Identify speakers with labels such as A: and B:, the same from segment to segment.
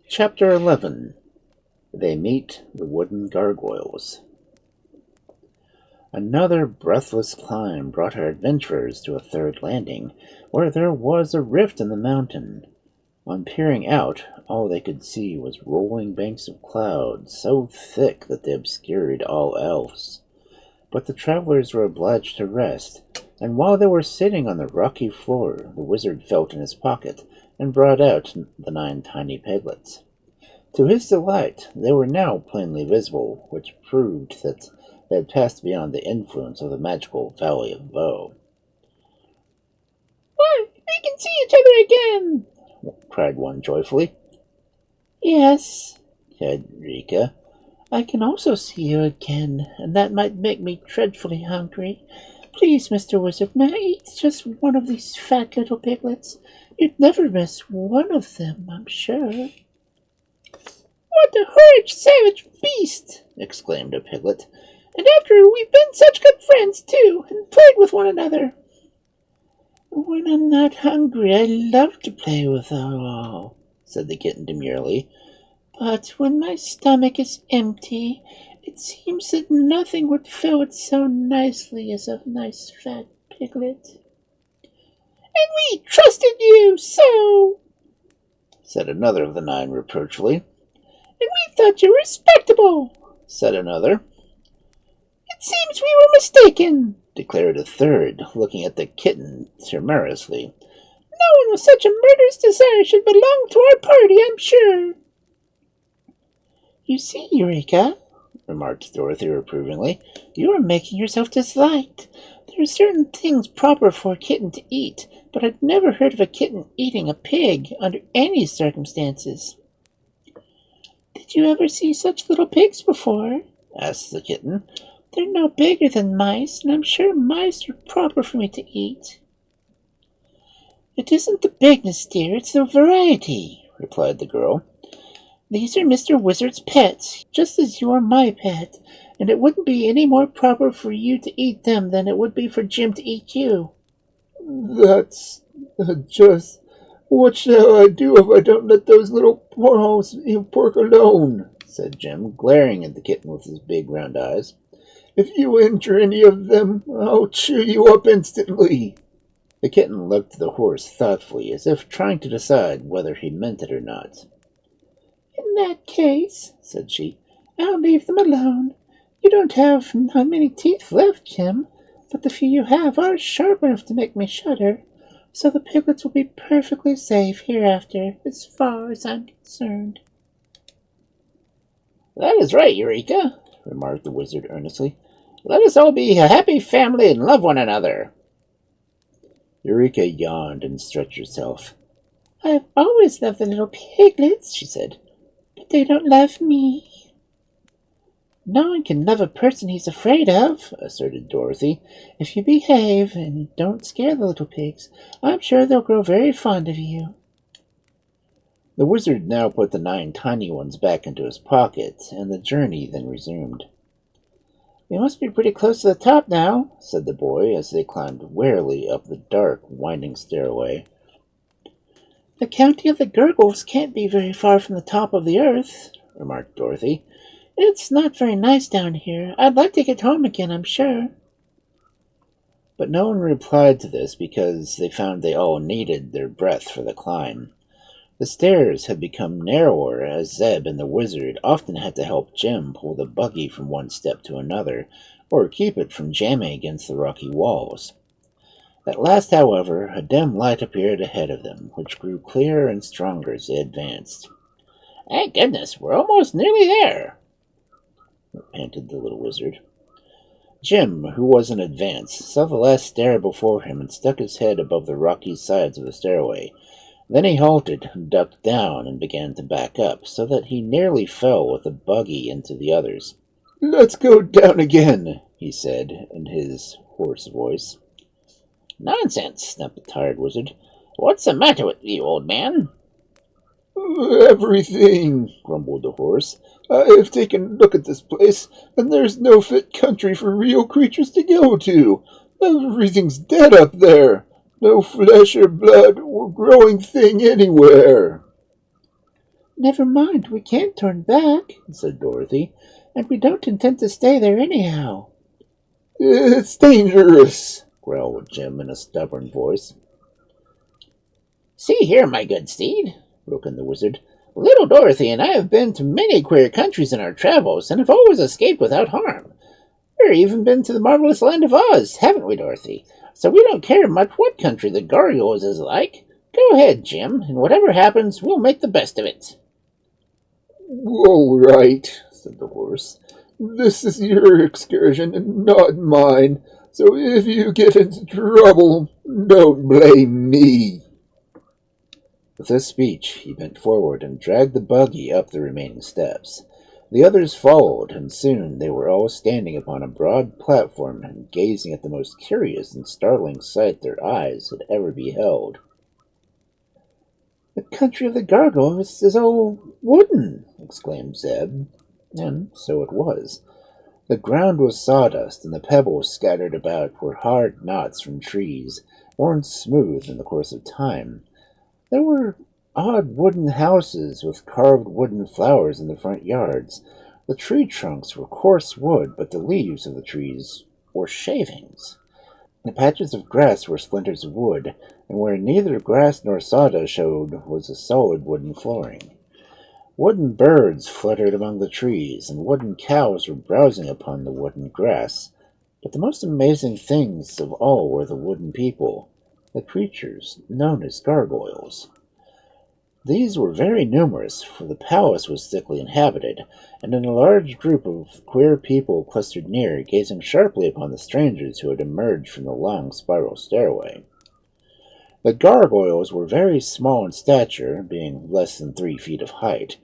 A: Chapter 11. They Meet the Wooden Gargoyles. Another breathless climb brought our adventurers to a third landing, where there was a rift in the mountain. On peering out, all they could see was rolling banks of clouds so thick that they obscured all else. But the travelers were obliged to rest, and while they were sitting on the rocky floor, the wizard felt in his pocket and brought out the 9 tiny piglets. To his delight, they were now plainly visible, which proved that they had passed beyond the influence of the magical Valley of Voe.
B: "Why, we can see each other again!"
A: cried one joyfully.
B: "Yes,"
A: said Rika.
B: "I can also see you again, and that might make me dreadfully hungry. Please, Mr. Wizard, may I eat just one of these fat little piglets? You'd never miss one of them, I'm sure." "What a horrid savage beast!" exclaimed a piglet. "And after we've been such good friends, too, and played with one another."
C: "When I'm not hungry, I love to play with all," said the kitten demurely. "But when my stomach is empty, it seems that nothing would fill it so nicely as a nice fat piglet."
B: "And we trusted you so,"
A: said another of the 9 reproachfully.
B: "And we thought you respectable,"
A: said another.
B: "It seems we were mistaken,"
A: declared a third, looking at the kitten timorously.
B: "No one with such a murderous desire should belong to our party, I'm sure."
C: "You see, Eureka," remarked Dorothy reprovingly, "you are making yourself disliked. There are certain things proper for a kitten to eat, but I've never heard of a kitten eating a pig under any circumstances." "Did you ever see such little pigs before?" asked the kitten. "They're no bigger than mice, and I'm sure mice are proper for me to eat." "It isn't the bigness, dear, it's the variety," replied the girl. "These are Mr. Wizard's pets, just as you are my pet, and it wouldn't be any more proper for you to eat them than it would be for Jim to eat you."
D: "That's just... What shall I do if I don't let those little paws of pork alone?"
A: said Jim, glaring at the kitten with his big round eyes.
D: "If you injure any of them, I'll chew you up instantly."
A: The kitten looked at the horse thoughtfully, as if trying to decide whether he meant it or not.
C: "In that case," said she, "I'll leave them alone. You don't have not many teeth left, Jim, but the few you have are sharp enough to make me shudder. So the piglets will be perfectly safe hereafter, as far as I'm concerned."
A: "That is right, Eureka," remarked the wizard earnestly. "Let us all be a happy family and love one another." Eureka yawned and stretched herself.
C: "I've always loved the little piglets," she said, "but they don't love me." "No one can love a person he's afraid of," asserted Dorothy. "If you behave and don't scare the little pigs, I'm sure they'll grow very fond of you."
A: The wizard now put the 9 tiny ones back into his pocket, and the journey then resumed.
C: "We must be pretty close to the top now," said the boy as they climbed warily up the dark, winding stairway. "The county of the Gargoyles can't be very far from the top of the earth," remarked Dorothy. "It's not very nice down here. I'd like to get home again, I'm sure."
A: But no one replied to this because they found they all needed their breath for the climb. The stairs had become narrower as Zeb and the wizard often had to help Jim pull the buggy from one step to another, or keep it from jamming against the rocky walls. At last, however, a dim light appeared ahead of them, which grew clearer and stronger as they advanced.
B: "Thank goodness, we're almost nearly there,"
A: panted the little wizard. Jim, who was in advance, saw the last stair before him and stuck his head above the rocky sides of the stairway. Then he halted, ducked down, and began to back up, so that he nearly fell with the buggy into the others.
D: "Let's go down again,"
A: he said in his hoarse voice.
B: "Nonsense," snapped the tired wizard. "What's the matter with you, old man?"
D: "Everything," grumbled the horse. "I've taken a look at this place, and there's no fit country for real creatures to go to. Everything's dead up there. No flesh or blood or growing thing anywhere."
B: Never mind, we can't turn back, said Dorothy, and we don't intend to stay there anyhow.
D: It's dangerous,
A: growled Jim in a stubborn voice.
C: See here, my good steed, broke in the wizard. Little Dorothy and I have been to many queer countries in our travels, and have always escaped without harm. We've even been to the marvelous land of Oz, haven't we, Dorothy? So we don't care much what country the Gargoyles is like. Go ahead, Jim, and whatever happens, we'll make the best of it.
D: All right, said the horse. This is your excursion and not mine, so if you get into trouble, don't blame me.
A: With this speech, he bent forward and dragged the buggy up the remaining steps. The others followed, and soon they were all standing upon a broad platform and gazing at the most curious and startling sight their eyes had ever beheld.
B: The country of the Gargoyles is all wooden, exclaimed Zeb.
A: And so it was. The ground was sawdust, and the pebbles scattered about were hard knots from trees, worn smooth in the course of time. There were odd wooden houses with carved wooden flowers in the front yards. The tree trunks were coarse wood, but the leaves of the trees were shavings. The patches of grass were splinters of wood, and where neither grass nor sawdust showed was a solid wooden flooring. Wooden birds fluttered among the trees, and wooden cows were browsing upon the wooden grass. But the most amazing things of all were the wooden people, the creatures known as gargoyles. These were very numerous, for the palace was thickly inhabited, and in a large group of queer people clustered near, gazing sharply upon the strangers who had emerged from the long spiral stairway. The gargoyles were very small in stature, being less than 3 feet of height.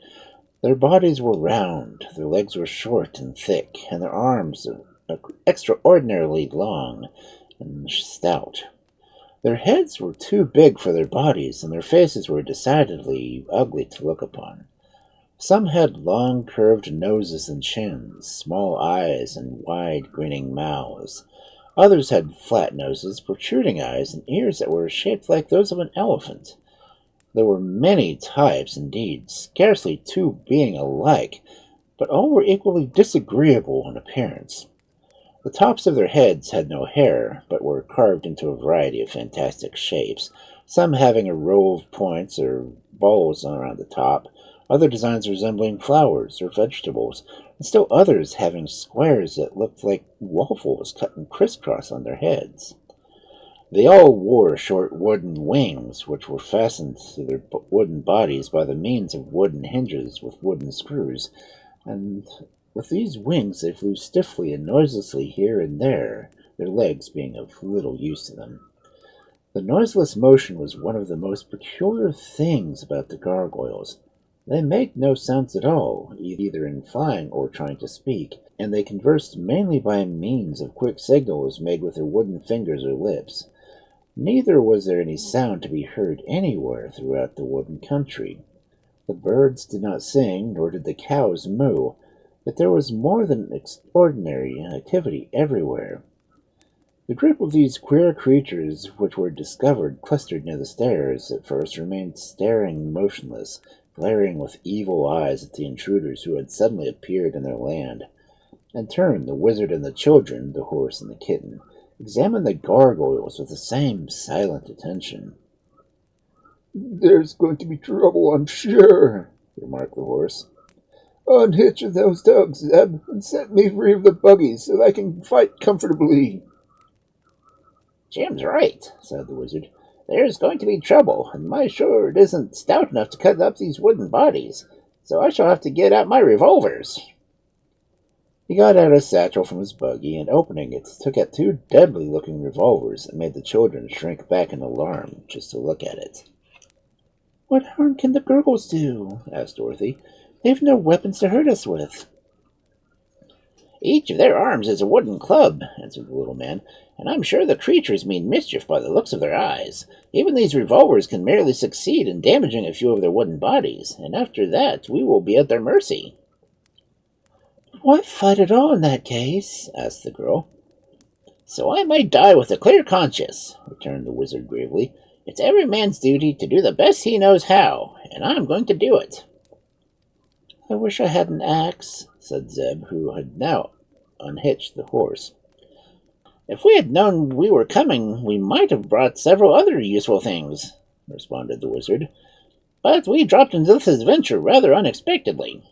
A: Their bodies were round, their legs were short and thick, and their arms extraordinarily long and stout. Their heads were too big for their bodies, and their faces were decidedly ugly to look upon. Some had long curved noses and chins, small eyes, and wide grinning mouths. Others had flat noses, protruding eyes, and ears that were shaped like those of an elephant. There were many types indeed, scarcely 2 being alike, but all were equally disagreeable in appearance. The tops of their heads had no hair, but were carved into a variety of fantastic shapes, some having a row of points or balls around the top, other designs resembling flowers or vegetables, and still others having squares that looked like waffles cut in crisscross on their heads. They all wore short wooden wings, which were fastened to their wooden bodies by the means of wooden hinges with wooden screws, and with these wings they flew stiffly and noiselessly here and there, their legs being of little use to them. The noiseless motion was one of the most peculiar things about the gargoyles. They made no sounds at all, either in flying or trying to speak, and they conversed mainly by means of quick signals made with their wooden fingers or lips. Neither was there any sound to be heard anywhere throughout the wooden country. The birds did not sing, nor did the cows moo, but there was more than extraordinary activity everywhere. The group of these queer creatures which were discovered clustered near the stairs at first remained staring motionless, glaring with evil eyes at the intruders who had suddenly appeared in their land. In turn, the wizard and the children, the horse and the kitten, examined the gargoyles with the same silent attention.
D: "There's going to be trouble, I'm sure," remarked the horse. "Unhitch those dogs, Zeb, and set me free of the buggy so I can fight comfortably."
C: "Jim's right," said the wizard. "There's going to be trouble, and my sword isn't stout enough to cut up these wooden bodies, so I shall have to get out my revolvers."
A: He got out a satchel from his buggy, and opening it, took out 2 deadly-looking revolvers that made the children shrink back in alarm just to look at it.
B: "What harm can the Gargoyles do?" asked Dorothy. "They've no weapons to hurt us with."
C: "Each of their arms is a wooden club," answered the little man, "and I'm sure the creatures mean mischief by the looks of their eyes. Even these revolvers can merely succeed in damaging a few of their wooden bodies, and after that we will be at their mercy."
B: "Why fight at all in that case?" asked the girl.
C: "So I might die with a clear conscience," returned the wizard gravely. "It's every man's duty to do the best he knows how, and I'm going to do it." I wish I had an axe, said Zeb, who had now unhitched the horse. If we had known we were coming, we might have brought several other useful things, responded the wizard. But we dropped into this adventure rather unexpectedly.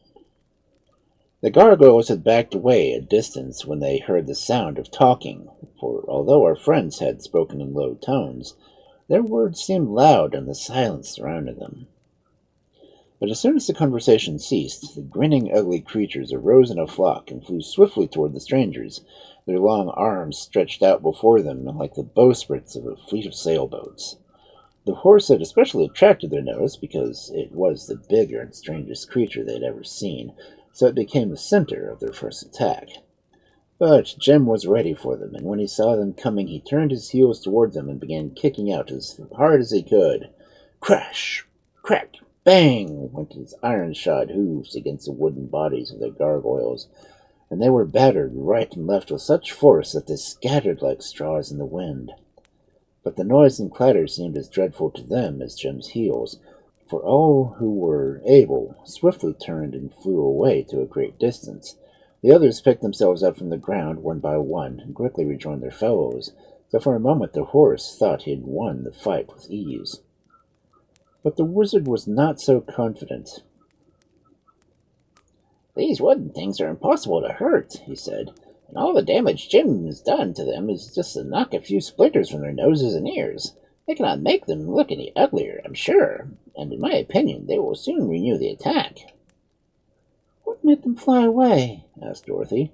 C: The gargoyles had backed away a distance when they heard the sound of talking, for although our friends had spoken in low tones, their words seemed loud in the silence surrounding them. But as soon as the conversation ceased, the grinning, ugly creatures arose in a flock and flew swiftly toward the strangers, their long arms stretched out before them like the bowsprits of a fleet of sailboats. The horse had especially attracted their notice because it was the bigger and strangest creature they had ever seen, so it became the center of their first attack. But Jim was ready for them, and when he saw them coming, he turned his heels toward them and began kicking out as hard as he could. Crash! Crack! Bang! Went his iron-shod hooves against the wooden bodies of the gargoyles, and they were battered right and left with such force that they scattered like straws in the wind. But the noise and clatter seemed as dreadful to them as Jim's heels, for all who were able swiftly turned and flew away to a great distance. The others picked themselves up from the ground one by one and quickly rejoined their fellows, so for a moment the horse thought he had won the fight with ease. But the wizard was not so confident. "These wooden things are impossible to hurt," he said, "and all the damage Jim has done to them is just to knock a few splinters from their noses and ears. They cannot make them look any uglier, I'm sure, and in my opinion they will soon renew the attack."
B: "What made them fly away?"
C: asked Dorothy.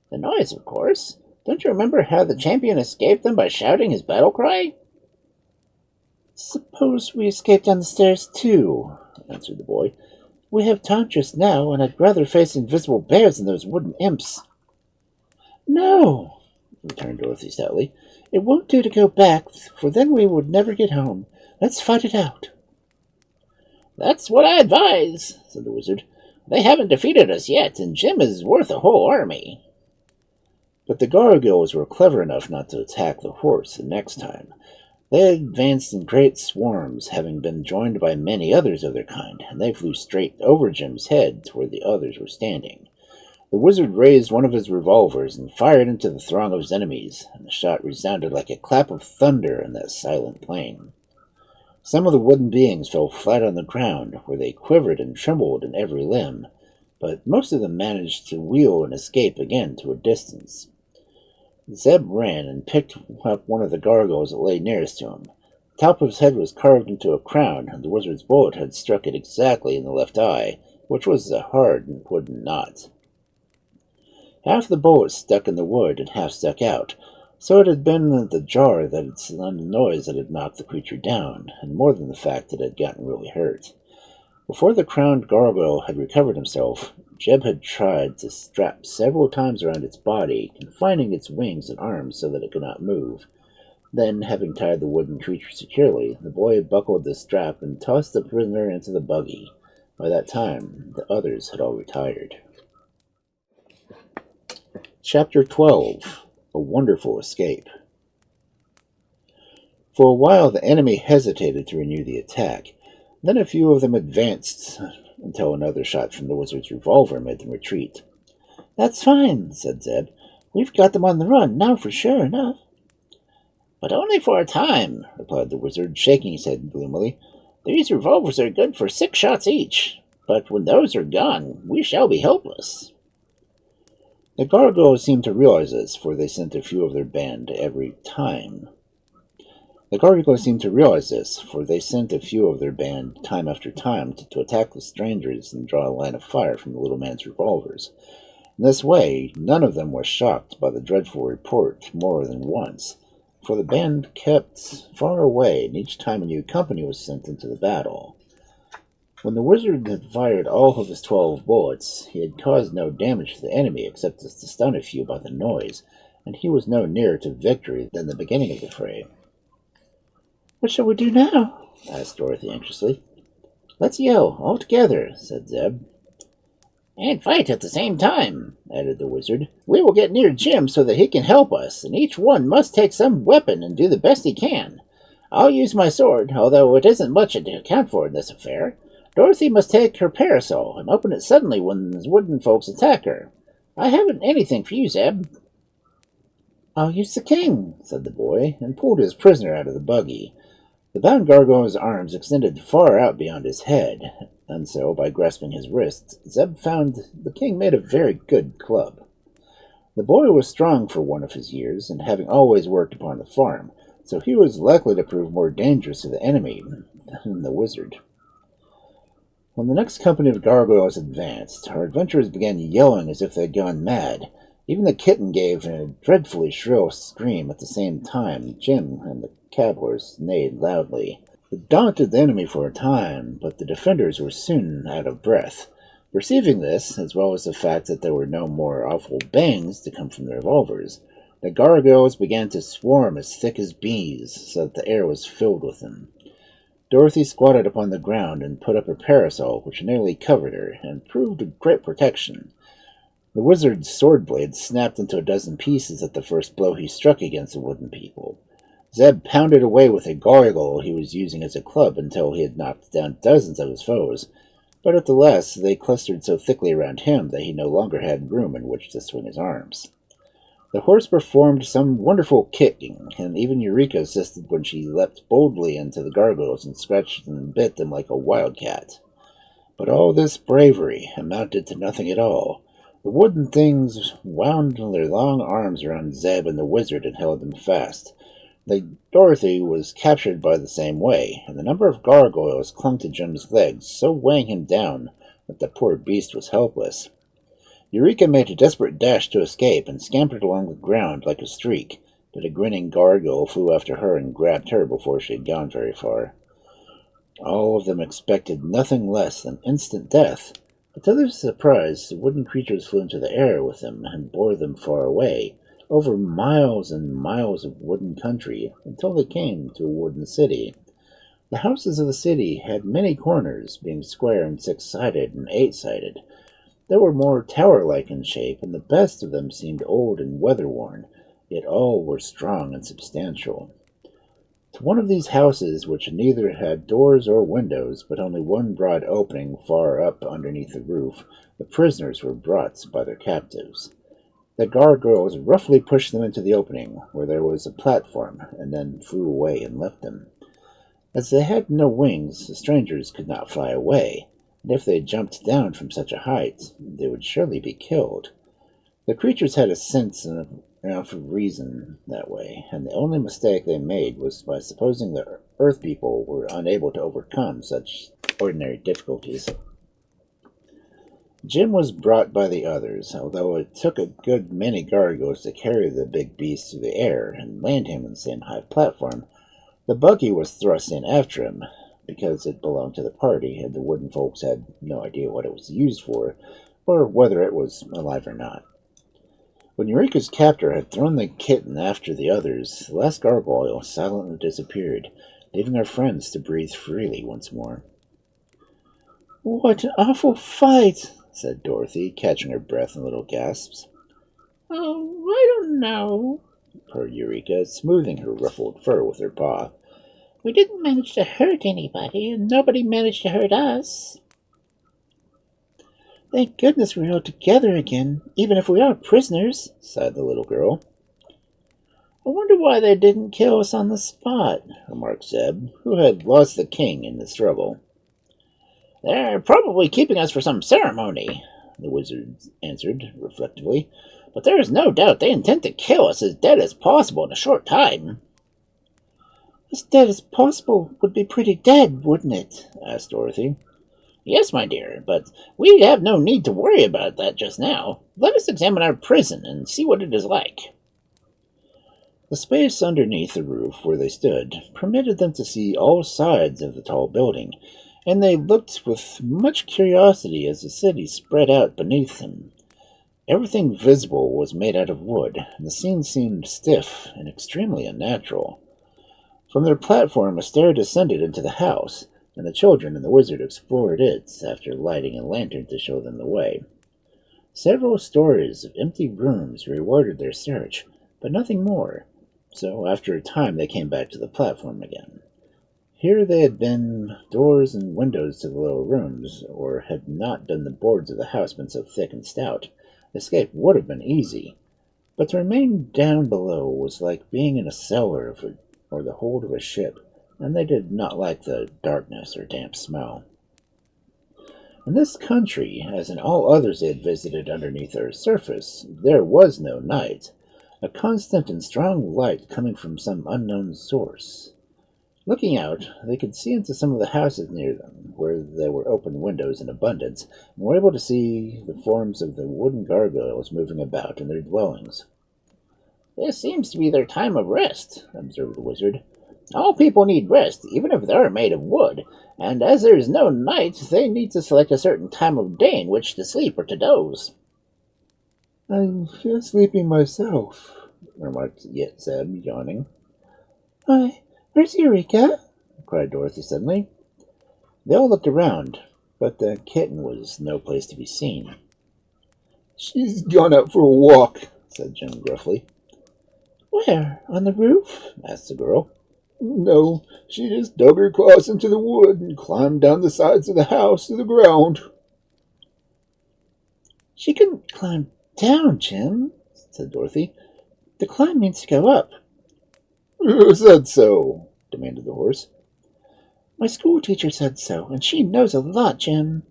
C: "The noise, of course. Don't you remember how the champion escaped them by shouting his battle cry?"
B: "Suppose we escape down the stairs, too," answered the boy. "We have time just now, and I'd rather face invisible bears than those wooden imps." "No," returned Dorothy stoutly. "It won't do to go back, for then we would never get home. Let's fight it out."
C: "That's what I advise," said the wizard. "They haven't defeated us yet, and Jim is worth a whole army." But the gargoyles were clever enough not to attack the horse the next time. They advanced in great swarms, having been joined by many others of their kind, and they flew straight over Jim's head to where the others were standing. The wizard raised one of his revolvers and fired into the throng of his enemies, and the shot resounded like a clap of thunder in that silent plain. Some of the wooden beings fell flat on the ground, where they quivered and trembled in every limb, but most of them managed to wheel and escape again to a distance. Zeb ran and picked up one of the gargoyles that lay nearest to him. The top of his head was carved into a crown, and the wizard's bullet had struck it exactly in the left eye, which was a hard wooden knot. Half the bullet stuck in the wood and half stuck out, so it had been the jar that had done the noise that had knocked the creature down, and more than the fact that it had gotten really hurt. Before the crowned gargoyle had recovered himself, Jeb had tried to strap several times around its body, confining its wings and arms so that it could not move. Then, having tied the wooden creature securely, the boy buckled the strap and tossed the prisoner into the buggy. By that time, the others had all retired. Chapter 12. A Wonderful Escape. For a while the enemy hesitated to renew the attack. Then a few of them advanced until another shot from the wizard's revolver made them retreat.
B: "That's fine," said Zeb. "We've got them on the run, now for sure enough."
C: "But only for a time," replied the wizard, shaking his head gloomily. "These revolvers are good for 6 shots each, but when those are gone, we shall be helpless." The gargoyles seemed to realize this, for they sent a few of their band every time. Time after time to attack the strangers and draw a line of fire from the little man's revolvers. In this way, none of them was shocked by the dreadful report more than once, for the band kept far away, and each time a new company was sent into the battle. When the wizard had fired all of his 12 bullets, he had caused no damage to the enemy except to stun a few by the noise, and he was no nearer to victory than the beginning of the fray.
B: "What shall we do now?"
C: asked Dorothy anxiously. "Let's yell, all together," said Zeb. "And fight at the same time," added the wizard. "We will get near Jim so that he can help us, and each one must take some weapon and do the best he can. I'll use my sword, although it isn't much to account for in this affair. Dorothy must take her parasol and open it suddenly when the wooden folks attack her. I haven't anything for you, Zeb."
B: "I'll use the king,"
A: said the boy, and pulled his prisoner out of the buggy. The bound gargoyle's arms extended far out beyond his head, and so, by grasping his wrists, Zeb found the king made a very good club. The boy was strong for one of his years, and having always worked upon the farm, so he was likely to prove more dangerous to the enemy than the wizard. When the next company of gargoyles advanced, our adventurers began yelling as if they had gone mad. Even the kitten gave a dreadfully shrill scream at the same time. Jim and the cab horse neighed loudly. It daunted the enemy for a time, but the defenders were soon out of breath. Perceiving this, as well as the fact that there were no more awful bangs to come from their revolvers, the gargoyles began to swarm as thick as bees, so that the air was filled with them. Dorothy squatted upon the ground and put up her parasol, which nearly covered her, and proved a great protection. The wizard's sword blade snapped into a dozen pieces at the first blow he struck against the wooden people. Zeb pounded away with a gargoyle he was using as a club until he had knocked down dozens of his foes, but at the last they clustered so thickly around him that he no longer had room in which to swing his arms. The horse performed some wonderful kicking, and even Eureka assisted when she leapt boldly into the gargoyles and scratched and bit them like a wildcat. But all this bravery amounted to nothing at all. The wooden things wound their long arms around Zeb and the wizard and held them fast. Dorothy was captured by the same way, and the number of gargoyles clung to Jim's legs, so weighing him down that the poor beast was helpless. Eureka made a desperate dash to escape and scampered along the ground like a streak, but a grinning gargoyle flew after her and grabbed her before she had gone very far. All of them expected nothing less than instant death, but to their surprise, the wooden creatures flew into the air with them and bore them far away, over miles and miles of wooden country, until they came to a wooden city. The houses of the city had many corners, being square and six-sided and eight-sided. They were more tower-like in shape, and the best of them seemed old and weather-worn, yet all were strong and substantial. To one of these houses, which neither had doors or windows, but only one broad opening far up underneath the roof, the prisoners were brought by their captives. The gargoyles roughly pushed them into the opening, where there was a platform, and then flew away and left them. As they had no wings, the strangers could not fly away, and if they jumped down from such a height, they would surely be killed. The creatures had a sense of reason that way, and the only mistake they made was by supposing the Earth people were unable to overcome such ordinary difficulties. Jim was brought by the others, although it took a good many gargoyles to carry the big beast through the air and land him on the same high platform. The buggy was thrust in after him, because it belonged to the party, and the wooden folks had no idea what it was used for, or whether it was alive or not. When Eureka's captor had thrown the kitten after the others, the last gargoyle silently disappeared, leaving our friends to breathe freely once more.
B: "What an awful fight!"
A: said Dorothy, catching her breath in little gasps.
B: "Oh, I don't know,"
A: purred Eureka, smoothing her ruffled fur with her paw.
B: "We didn't manage to hurt anybody, and nobody managed to hurt us." "Thank goodness we're all together again, even if we are prisoners," sighed the little girl.
C: "I wonder why they didn't kill us on the spot," remarked Zeb, who had lost the king in the struggle. "They're probably keeping us for some ceremony," the wizard answered reflectively. "But there is no doubt they intend to kill us as dead as possible in a short time."
B: "As dead as possible would be pretty dead, wouldn't it?"
C: asked Dorothy. "Yes, my dear, but we have no need to worry about that just now. Let us examine our prison and see what it is like." The space underneath the roof where they stood permitted them to see all sides of the tall building, and they looked with much curiosity as the city spread out beneath them. Everything visible was made out of wood, and the scene seemed stiff and extremely unnatural. From their platform a stair descended into the house, and the children and the wizard explored it after lighting a lantern to show them the way. Several stories of empty rooms rewarded their search, but nothing more, so after a time they came back to the platform again.
A: Here they had been doors and windows to the lower rooms, or had not been the boards of the house been so thick and stout, escape would have been easy. But to remain down below was like being in a cellar or the hold of a ship, and they did not like the darkness or damp smell. In this country, as in all others they had visited underneath Earth's surface, there was no night, a constant and strong light coming from some unknown source. Looking out, they could see into some of the houses near them, where there were open windows in abundance, and were able to see the forms of the wooden gargoyles moving about in their dwellings.
C: "This seems to be their time of rest," observed the wizard. "All people need rest, even if they are made of wood, and as there is no night, they need to select a certain time of day in which to sleep or to doze."
D: "I feel sleepy myself," remarked Zeb, yawning.
B: "Why, where's Eureka?"
A: cried Dorothy suddenly. They all looked around, but the kitten was no place to be seen.
D: "She's gone out for a walk," said Jim gruffly.
B: "Where? On the roof?"
A: asked the girl.
D: "No, she just dug her claws into the wood and climbed down the sides of the house to the ground."
B: "She couldn't climb down, Jim," said Dorothy. "The climb means to go up."
D: "Who said so?" demanded the horse.
B: "My school teacher said so, and she knows a lot, Jim."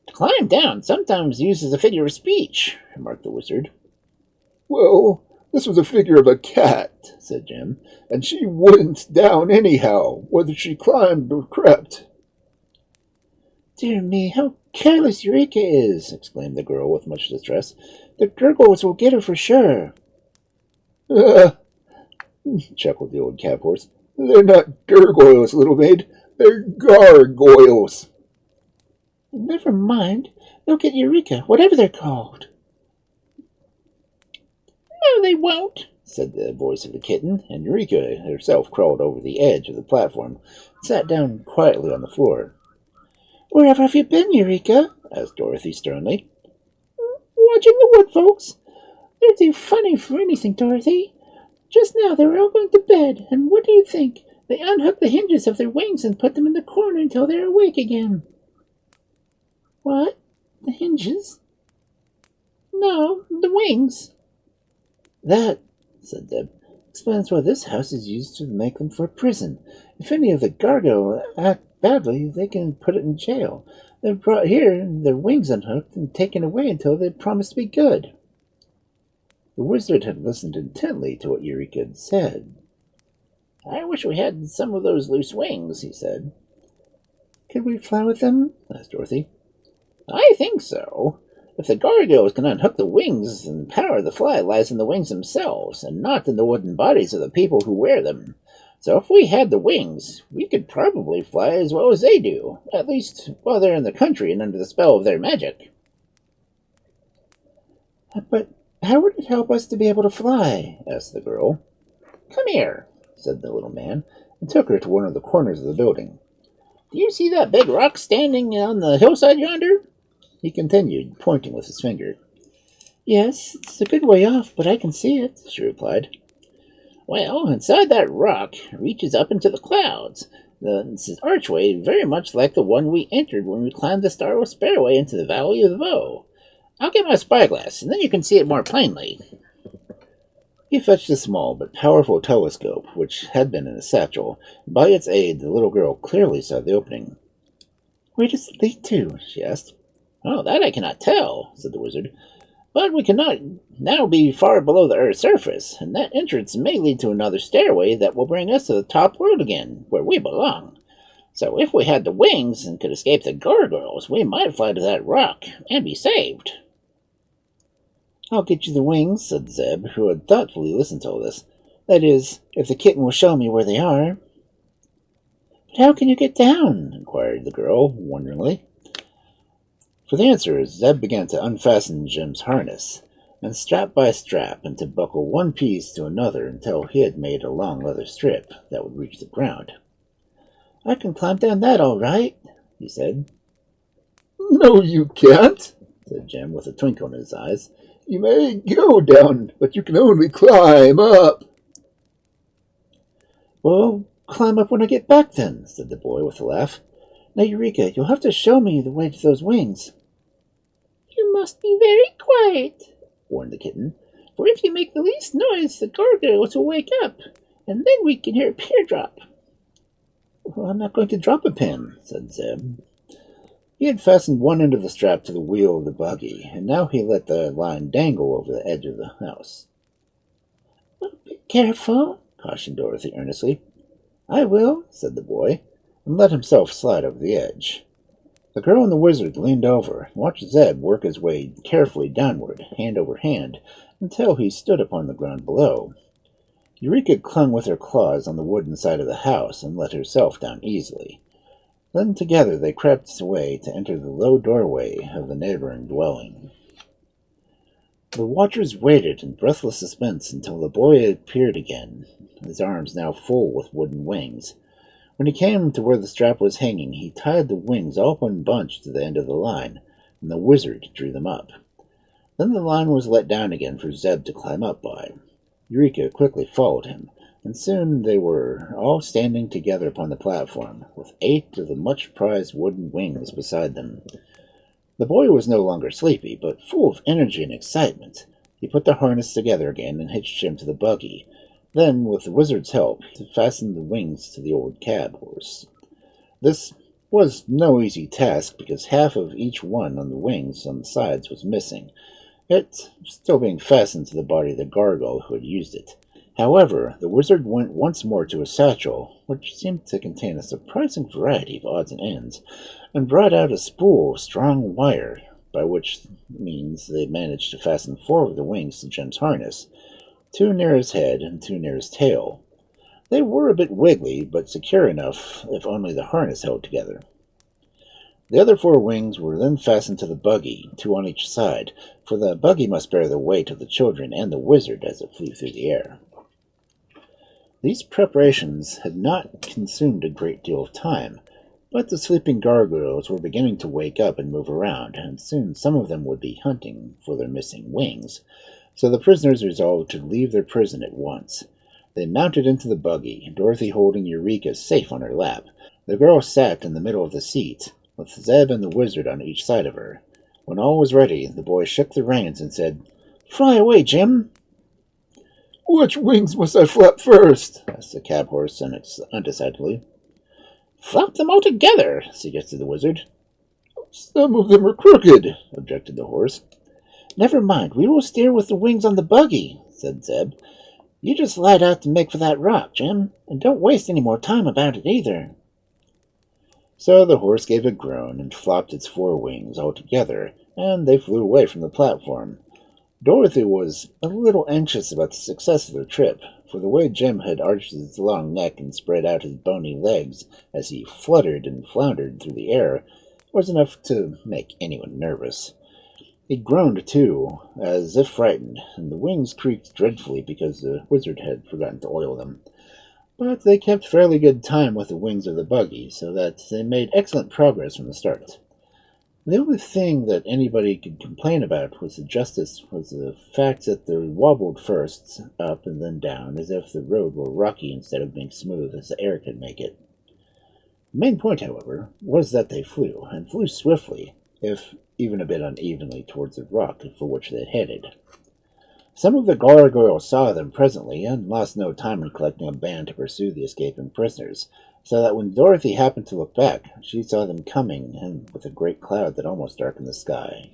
C: "To climb down sometimes uses a figure of speech," remarked the wizard.
D: "Well, this was a figure of a cat," said Jim, "and she wouldn't down anyhow, whether she climbed or crept."
B: "Dear me, how careless Eureka is!" exclaimed the girl with much distress. "The Gargoyles will get her for sure."
D: Chuckled the old cab horse. "They're not gargoyles, little maid. They're gargoyles."
B: "Never mind. They'll get Eureka, whatever they're called."
C: "No, they won't,"
A: said the voice of the kitten, and Eureka herself crawled over the edge of the platform and sat down quietly on the floor.
B: "Wherever have you been, Eureka?"
A: asked Dorothy sternly.
B: "Watching the wood folks. They're too funny for anything, Dorothy. Just now they were all going to bed, and what do you think? They unhooked the hinges of their wings and put them in the corner until they're awake again." "What? The hinges?"
C: "No, the wings."
A: "That," said Deb, "explains why this house is used to make them for a prison. If any of the gargoyles act badly, they can put it in jail. They're brought here, their wings unhooked, and taken away until they promise to be good." The wizard had listened intently to what Eureka had said.
C: "I wish we had some of those loose wings," he said.
B: "Could we fly with them?"
A: asked Dorothy.
C: "I think so. If the gargoyles can unhook the wings, then the power of the fly lies in the wings themselves, and not in the wooden bodies of the people who wear them. So if we had the wings, we could probably fly as well as they do, at least while they're in the country and under the spell of their magic."
B: "But how would it help us to be able to fly?" asked the girl.
C: "Come here,"
A: said the little man, and took her to one of the corners of the building.
C: "Do you see that big rock standing on the hillside yonder?"
A: He continued, pointing with his finger.
B: "Yes, it's a good way off, but I can see it,"
A: she replied.
C: "Well, inside that rock reaches up into the clouds. It's an archway very much like the one we entered when we climbed the Starless Stairway into the Valley of the Bow. I'll get my spyglass, and then you can see it more plainly."
A: He fetched a small but powerful telescope, which had been in a satchel, and by its aid the little girl clearly saw the opening.
B: "Where does it lead to?" she asked.
C: "Oh, that I cannot tell," said the wizard. "But we cannot now be far below the Earth's surface, and that entrance may lead to another stairway that will bring us to the top world again, where we belong. So if we had the wings and could escape the gargoyles, we might fly to that rock and be saved."
B: "I'll get you the wings," said Zeb, who had thoughtfully listened to all this. "That is, if the kitten will show me where they are." "But how can you get down?" inquired the girl, wonderingly.
A: For the answer, Zeb began to unfasten Jim's harness, and strap by strap, and to buckle one piece to another until he had made a long leather strip that would reach the ground.
B: "I can climb down that all right," he said.
D: "No, you can't,"
A: said Jim, with a twinkle in his eyes.
D: "You may go down, but you can only climb up."
B: "Well,
C: climb up when I get back then, said the boy with a laugh. Now, Eureka, you'll have to show me the way to those wings.
B: You must be very quiet,
C: warned the kitten.
B: for if you make the least noise, the Gargoyles will wake up, and then we can hear a pear drop.
C: Well, I'm not going to drop a pin, said Zeb. He had fastened one end of the strap to the wheel of the buggy, and now he let the line dangle over the edge of the house.
B: Be careful,
C: cautioned Dorothy earnestly.
B: I will,
C: said the boy, and let himself slide over the edge. The girl and the wizard leaned over and watched Zeb work his way carefully downward, hand over hand, until he stood upon the ground below. Eureka clung with her claws on the wooden side of the house and let herself down easily. Then together they crept away to enter the low doorway of the neighboring dwelling. The watchers waited in breathless suspense until the boy appeared again, his arms now full with wooden wings. When he came to where the strap was hanging, he tied the wings all up in a bunch to the end of the line, and the wizard drew them up. Then the line was let down again for Zeb to climb up by. Eureka quickly followed him, and soon they were all standing together upon the platform, with 8 of the much-prized wooden wings beside them. The boy was no longer sleepy, but full of energy and excitement. He put the harness together again and hitched him to the buggy. Then, with the wizard's help, he fastened the wings to the old cab horse. This was no easy task, because half of each one on the wings on the sides was missing, it still being fastened to the body of the gargoyle who had used it. However, the wizard went once more to his satchel, which seemed to contain a surprising variety of odds and ends, and brought out a spool of strong wire, by which means they managed to fasten 4 of the wings to Jim's harness, 2 near his head and 2 near his tail. They were a bit wiggly, but secure enough if only the harness held together. The other 4 wings were then fastened to the buggy, 2 on each side, for the buggy must bear the weight of the children and the wizard as it flew through the air. These preparations had not consumed a great deal of time, but the sleeping gargoyles were beginning to wake up and move around, and soon some of them would be hunting for their missing wings. So the prisoners resolved to leave their prison at once. They mounted into the buggy, Dorothy holding Eureka safe on her lap. The girl sat in the middle of the seat, with Zeb and the wizard on each side of her. When all was ready, the boy shook the reins and said, "Fly away, Jim!"
D: "Which wings must I flap first?"
C: asked the cab horse undecidedly.
B: "Flap them all together," suggested the wizard.
D: "Some of them are crooked,"
C: objected the horse.
B: "Never mind, we will steer with the wings on the buggy," said Zeb. "You just light out to make for that rock, Jim, and don't waste any more time about it either."
C: So the horse gave a groan and flopped its 4 wings all together, and they flew away from the platform. Dorothy was a little anxious about the success of their trip, for the way Jim had arched his long neck and spread out his bony legs as he fluttered and floundered through the air was enough to make anyone nervous. He groaned, too, as if frightened, and the wings creaked dreadfully because the wizard had forgotten to oil them. But they kept fairly good time with the wings of the buggy, so that they made excellent progress from the start. The only thing that anybody could complain about was the fact that they wobbled first up and then down, as if the road were rocky instead of being smooth as the air could make it. The main point, however, was that they flew, and flew swiftly, if even a bit unevenly towards the rock for which they had headed. Some of the gargoyles saw them presently, and lost no time in collecting a band to pursue the escaping prisoners, so that when Dorothy happened to look back, she saw them coming, and with a great cloud that almost darkened the sky.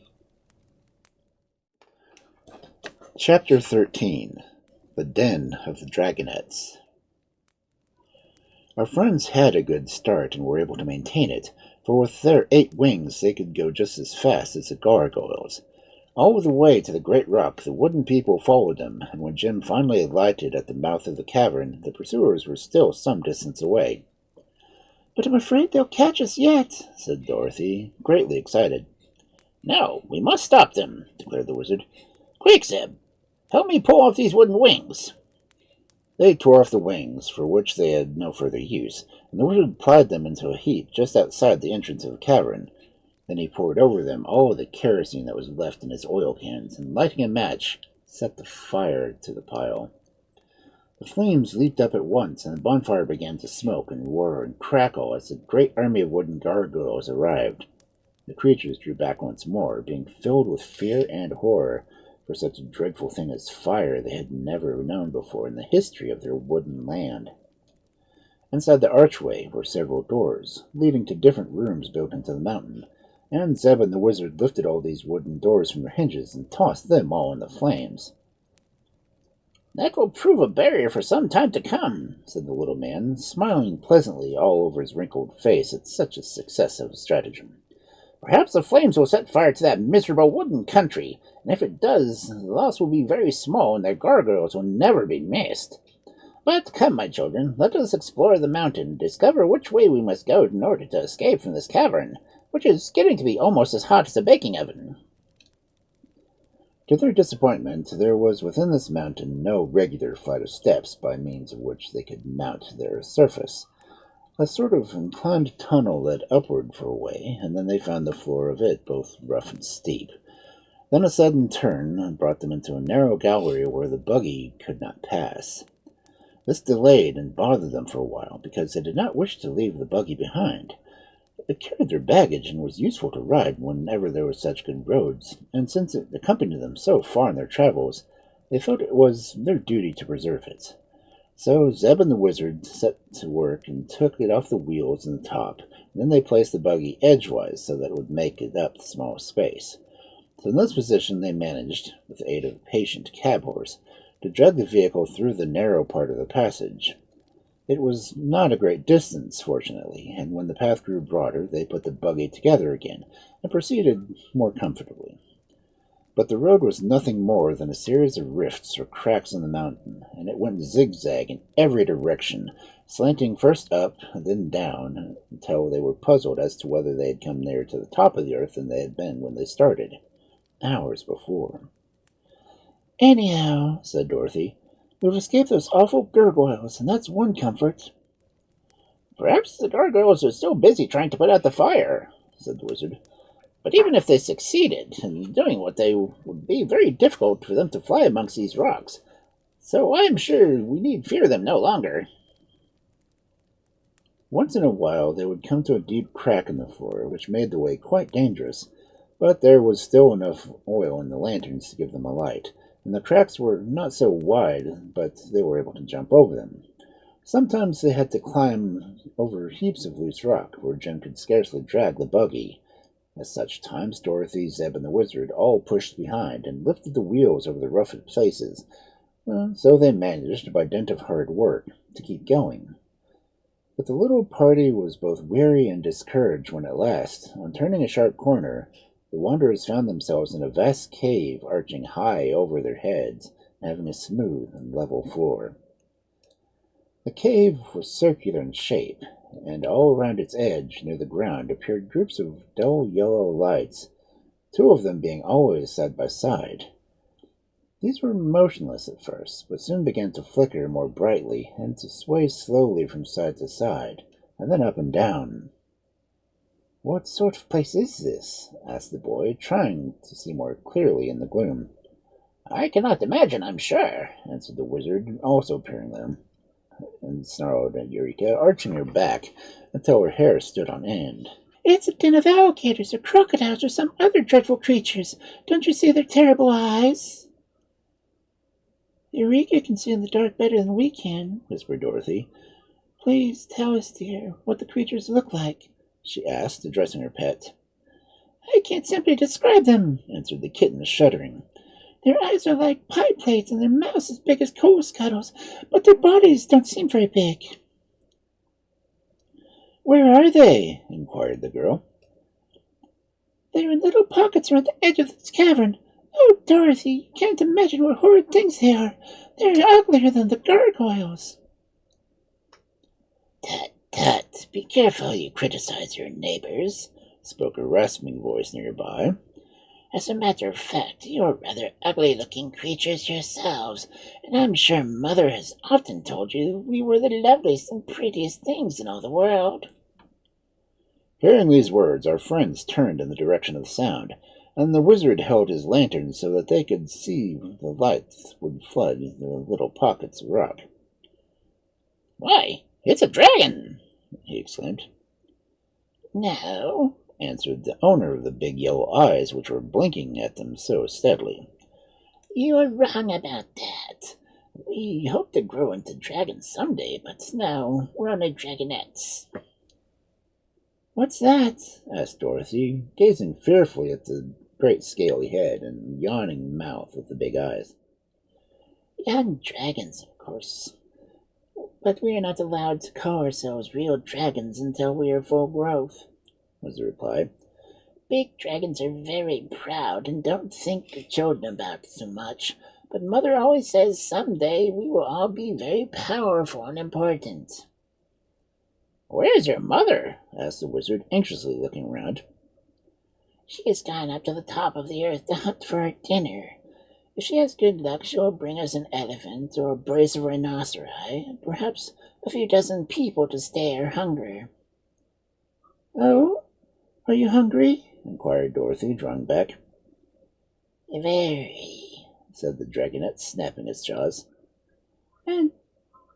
C: Chapter 13. The Den of the Dragonettes. Our friends had a good start and were able to maintain it, for with their 8 wings they could go just as fast as the gargoyles. All the way to the great rock the wooden people followed them, and when Jim finally alighted at the mouth of the cavern, the pursuers were still some distance away.
B: "But I'm afraid they'll catch us yet,"
C: said Dorothy, greatly excited.
B: "No, we must stop them," declared the wizard. "Quick, Zeb, help me pull off these wooden wings."
C: They tore off the wings, for which they had no further use, and the wizard plied them into a heap just outside the entrance of the cavern. Then he poured over them all the kerosene that was left in his oil cans, and lighting a match, set the fire to the pile.
A: The flames leaped up at once, and the bonfire began to smoke and roar and crackle as a great army of wooden gargoyles arrived. The creatures drew back once more, being filled with fear and horror, for such a dreadful thing as fire they had never known before in the history of their wooden land. Inside the archway were several doors, leading to different rooms built into the mountain, and Zeb and the wizard lifted all these wooden doors from their hinges and tossed them all in the flames.
C: "That will prove a barrier for some time to come," said the little man, smiling pleasantly all over his wrinkled face at such a success of stratagem. "Perhaps the flames will set fire to that miserable wooden country, and if it does, the loss will be very small and their gargoyles will never be missed. But come, my children, let us explore the mountain and discover which way we must go in order to escape from this cavern, which is getting to be almost as hot as a baking oven."
A: To their disappointment, there was within this mountain no regular flight of steps by means of which they could mount their surface. A sort of inclined tunnel led upward for a way, and then they found the floor of it both rough and steep. Then a sudden turn brought them into a narrow gallery where the buggy could not pass. This delayed and bothered them for a while, because they did not wish to leave the buggy behind. It carried their baggage and was useful to ride whenever there were such good roads, and since it accompanied them so far in their travels, they felt it was their duty to preserve it. So Zeb and the wizard set to work and took it off the wheels and the top, and then they placed the buggy edgewise so that it would make it up the small space. So in this position they managed, with the aid of a patient cab horse, to drag the vehicle through the narrow part of the passage. It was not a great distance, fortunately, and when the path grew broader, they put the buggy together again and proceeded more comfortably. But the road was nothing more than a series of rifts or cracks in the mountain, and it went zigzag in every direction, slanting first up, then down, until they were puzzled as to whether they had come nearer to the top of the earth than they had been when they started, hours before.
B: "Anyhow," said Dorothy, "we've escaped those awful gargoyles, and that's one comfort."
C: "Perhaps the gargoyles are still busy trying to put out the fire," said the wizard. "But even if they succeeded in doing what they would be very difficult for them to fly amongst these rocks. So I am sure we need fear them no longer."
A: Once in a while they would come to a deep crack in the floor, which made the way quite dangerous, but there was still enough oil in the lanterns to give them a light, and the cracks were not so wide, but they were able to jump over them. Sometimes they had to climb over heaps of loose rock, where Jem could scarcely drag the buggy. At such times, Dorothy, Zeb, and the wizard all pushed behind and lifted the wheels over the rough places. So they managed, by dint of hard work, to keep going. But the little party was both weary and discouraged when at last, on turning a sharp corner, the wanderers found themselves in a vast cave arching high over their heads and having a smooth and level floor. The cave was circular in shape, and all around its edge, near the ground, appeared groups of dull yellow lights, 2 of them being always side by side. These were motionless at first, but soon began to flicker more brightly and to sway slowly from side to side, and then up and down. "What sort of place is this?" asked the boy, trying to see more clearly in the gloom.
C: "I cannot imagine, I'm sure," answered the wizard,
A: also peering there, and snarled at Eureka, arching her back until her hair stood on end.
B: "It's a den of alligators or crocodiles or some other dreadful creatures. Don't you see their terrible eyes?" "Eureka can see in the dark better than we can," whispered Dorothy. "Please tell us, dear, what the creatures look like," she asked, addressing her pet. "I can't simply describe them," answered the kitten, shuddering. "Their eyes are like pie plates and their mouths as big as coal scuttles, but their bodies don't seem very big."
A: "Where are they?" inquired the girl.
B: "They're in little pockets around the edge of this cavern. Oh, Dorothy, you can't imagine what horrid things they are. They're uglier than the gargoyles."
C: "Tut, tut, be careful you criticize your neighbors," spoke a rasping voice nearby. "As a matter of fact, you're rather ugly-looking creatures yourselves, and I'm sure Mother has often told you we were the loveliest and prettiest things in all the world."
A: Hearing these words, our friends turned in the direction of the sound, and the wizard held his lantern so that they could see the lights would flood the little pockets of rock.
C: "Why, it's a dragon!" he exclaimed.
B: No,
A: answered the owner of the big yellow eyes which were blinking at them so steadily.
B: you are wrong about that. We hope to grow into dragons someday, but no, we're only dragonettes.
C: What's that?
A: asked Dorothy, gazing fearfully at the great scaly head and yawning mouth with the big eyes.
B: Young dragons, of course. But we are not allowed to call ourselves real dragons until we are full growth,
A: was the reply.
B: Big dragons are very proud and don't think the children about so much, but Mother always says someday we will all be very powerful and important.
C: "Where's your mother?"
A: asked the wizard, anxiously looking around.
B: She has gone up to the top of the earth to hunt for our dinner. If she has good luck, she will bring us an elephant or a brace of rhinoceri, and perhaps a few dozen people to stay our hunger.
C: Oh, are you hungry?
A: Inquired Dorothy, drawing back.
B: Very,
A: said the Dragonette, snapping its jaws.
C: And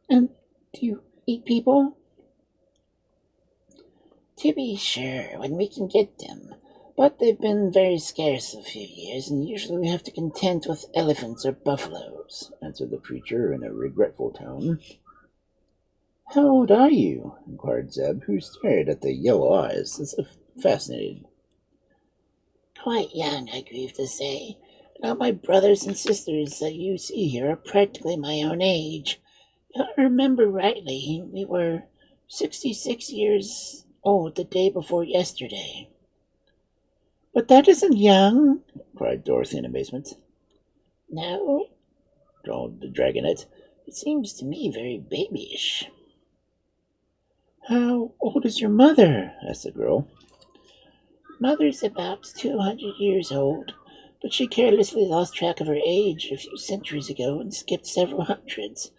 C: do you eat people?
B: To be sure, when we can get them. But they've been very scarce a few years, and usually we have to contend with elephants or buffaloes,
A: answered the creature in a regretful tone.
C: How old are you?
A: Inquired Zeb, who stared at the yellow eyes as if fascinated.
B: Quite young, I grieve to say. And all my brothers and sisters that you see here are practically my own age. If I remember rightly, we were 66 years old the day before yesterday.
C: But that isn't young,
A: cried Dorothy in amazement.
B: No,
A: drawled the Dragonette.
B: It seems to me very babyish.
C: How old is your mother?
A: asked the girl.
B: Mother's about 200 years old, but she carelessly lost track of her age a few centuries ago and skipped several hundreds.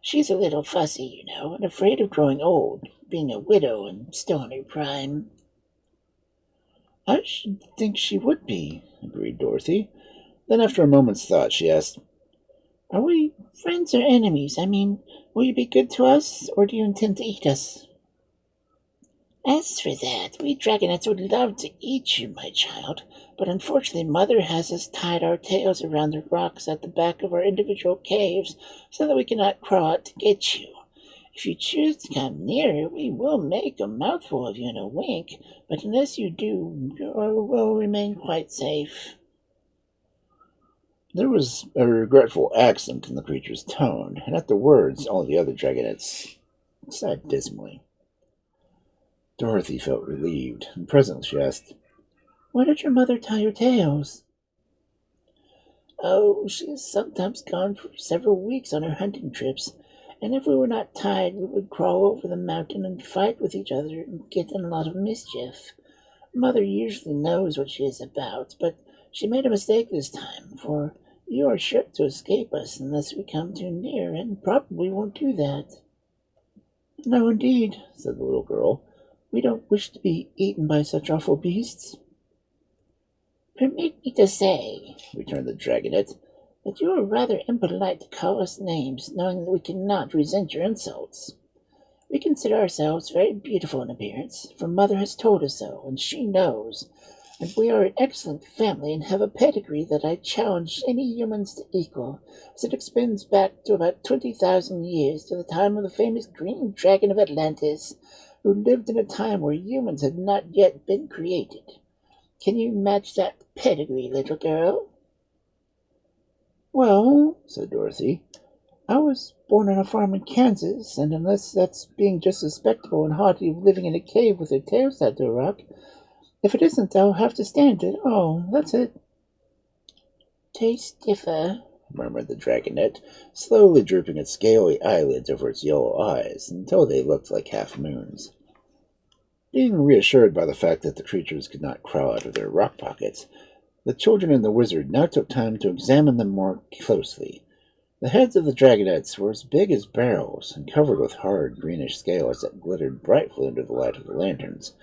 B: She's a little fussy, you know, and afraid of growing old, being a widow and still in her prime.
C: I should think she would be,
A: agreed Dorothy. Then, after a moment's thought, she asked,
C: Are we friends or enemies? I mean, will you be good to us, or do you intend to eat us?
B: As for that, we Dragonettes would love to eat you, my child, but unfortunately Mother has us tied our tails around the rocks at the back of our individual caves so that we cannot crawl out to get you. If you choose to come nearer, we will make a mouthful of you in a wink, but unless you do, you will remain quite safe.
A: There was a regretful accent in the creature's tone, and at the words all the other Dragonettes sighed dismally. Dorothy felt relieved, and presently she asked,
C: Why did your mother tie your tails?
B: Oh, she is sometimes gone for several weeks on her hunting trips, and if we were not tied, we would crawl over the mountain and fight with each other and get in a lot of mischief. Mother usually knows what she is about, but she made a mistake this time, for you are sure to escape us unless we come too near, and probably won't do that.
C: No, indeed,
A: said the little girl.
C: We don't wish to be eaten by such awful beasts.
B: Permit me to say,
A: returned the Dragonette,
B: that you are rather impolite to call us names, knowing that we cannot resent your insults. We consider ourselves very beautiful in appearance, for Mother has told us so, and she knows, and we are an excellent family and have a pedigree that I challenge any humans to equal, as it extends back to about 20,000 years, to the time of the famous Green Dragon of Atlantis, who lived in a time where humans had not yet been created. Can you match that pedigree, little girl?
C: Well,
A: said Dorothy,
C: I was born on a farm in Kansas, and unless that's being just respectable and haughty of living in a cave with their tails tied to a rock, if it isn't, I'll have to stand it. Oh, that's it.
B: Tastes differ,
A: murmured the Dragonette, slowly drooping its scaly eyelids over its yellow eyes until they looked like half-moons. Being reassured by the fact that the creatures could not crawl out of their rock pockets, the children and the wizard now took time to examine them more closely. The heads of the Dragonettes were as big as barrels and covered with hard greenish scales that glittered brightly under the light of the lanterns.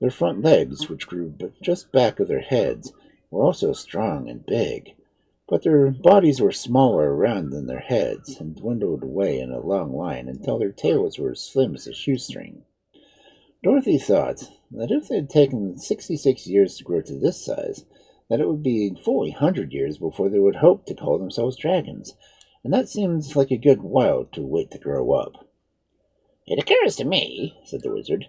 A: Their front legs, which grew just back of their heads, were also strong and big. but their bodies were smaller around than their heads and dwindled away in a long line until their tails were as slim as a shoestring. Dorothy thought that if they had taken 66 years to grow to this size, that it would be fully 100 years before they would hope to call themselves dragons, and that seems like a good while to wait to grow up.
C: "It occurs to me," said the wizard,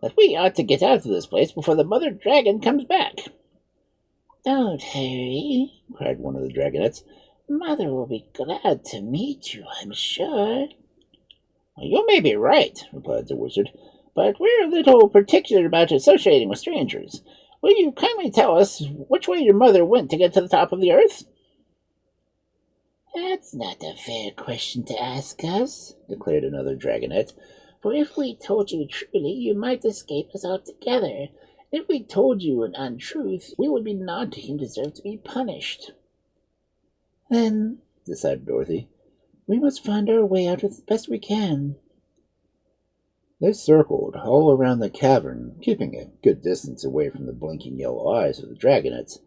C: "that we ought to get out of this place before the mother dragon comes back."
B: "Don't hurry,"
C: cried one of the Dragonettes.
B: "Mother will be glad to meet you, I'm sure."
C: "You may be right," replied the wizard, "but we're a little particular about associating with strangers. Will you kindly tell us which way your mother went to get to the top of the earth?"
B: "That's not a fair question to ask us," declared another Dragonette, "for if we told you truly, you might escape us altogether. If we told you an untruth, we would be naughty and deserve to be punished." "Then," decided Dorothy, "we must find our way out as best we can."
A: They circled all around the cavern, keeping a good distance away from the blinking yellow eyes of the Dragonettes,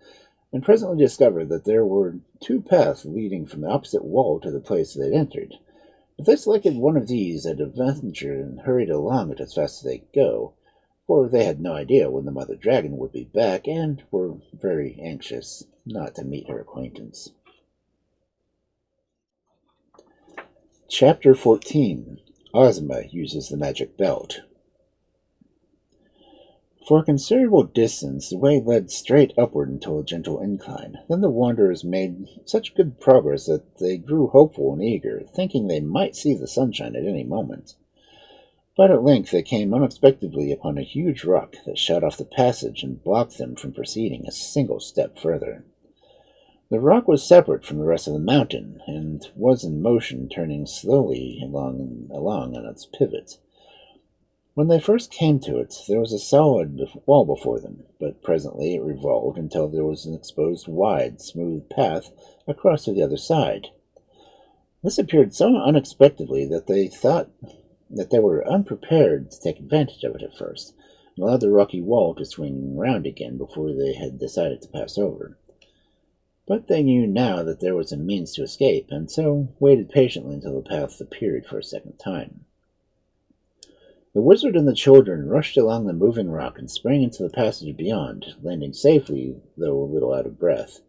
A: and presently discovered that there were two paths leading from the opposite wall to the place they had entered. If they selected one of these at a venture and hurried along it as fast as they could go, for they had no idea when the mother dragon would be back and were very anxious not to meet her acquaintance. Chapter 14. Ozma uses the magic belt. For a considerable distance, the way led straight upward until a gentle incline. Then the wanderers made such good progress that they grew hopeful and eager, thinking they might see the sunshine at any moment. But at length they came unexpectedly upon a huge rock that shut off the passage and blocked them from proceeding a single step further. The rock was separate from the rest of the mountain, and was in motion, turning slowly along on its pivot. When they first came to it, there was a solid wall before them, but presently it revolved until there was an exposed wide, smooth path across to the other side. This appeared so unexpectedly that they thought that they were unprepared to take advantage of it at first, and allowed the rocky wall to swing round again before they had decided to pass over. But they knew now that there was a means to escape, and so waited patiently until the path appeared for a second time. The wizard and the children rushed along the moving rock and sprang into the passage beyond, landing safely, though a little out of breath.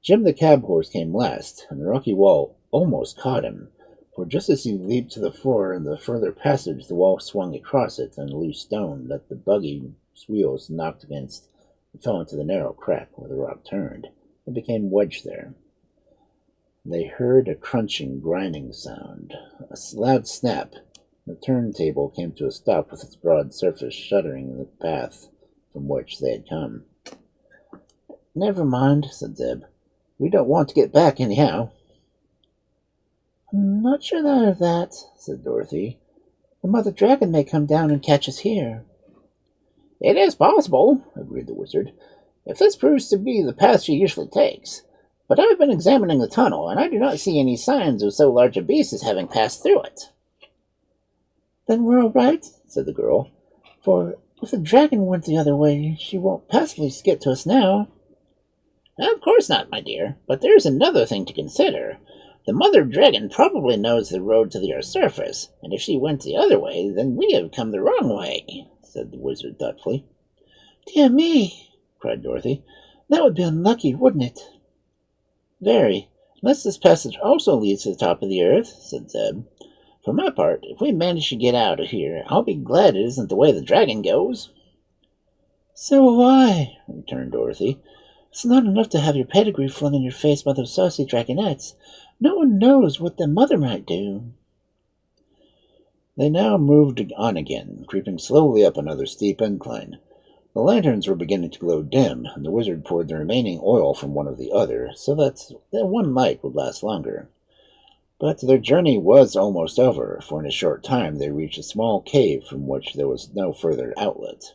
A: Jim the cab horse came last, and the rocky wall almost caught him, for just as he leaped to the floor in the further passage, the wall swung across it, and a loose stone that the buggy's wheels knocked against and fell into the narrow crack where the rock turned, and became wedged there. They heard a crunching, grinding sound, a loud snap. The turntable came to a stop with its broad surface shuttering the path from which they had come. "Never mind," said Zeb. "We don't want to get back anyhow."
B: "I'm not sure of that," said Dorothy. "The mother dragon may come down and catch us here."
C: "It is possible," agreed the wizard, "if this proves to be the path she usually takes. But I've been examining the tunnel, and I do not see any signs of so large a beast as having passed through it."
B: "Then we're all right," said the girl, "for if the dragon went the other way, she won't possibly get to us now."
C: "Of course not, my dear, but there's another thing to consider. The mother dragon probably knows the road to the earth's surface, and if she went the other way, then we have come the wrong way," said the wizard thoughtfully.
B: "Dear me," cried Dorothy, "that would be unlucky, wouldn't it?"
A: "Very, unless this passage also leads to the top of the earth," said Zeb.
C: "For my part, if we manage to get out of here, I'll be glad it isn't the way the dragon goes."
B: "So will I," returned Dorothy. "It's not enough to have your pedigree flung in your face by those saucy Dragonettes. No one knows what the mother might do."
A: They now moved on again, creeping slowly up another steep incline. The lanterns were beginning to glow dim, and the wizard poured the remaining oil from one of the other, so that one light would last longer. But their journey was almost over, for in a short time they reached a small cave from which there was no further outlet.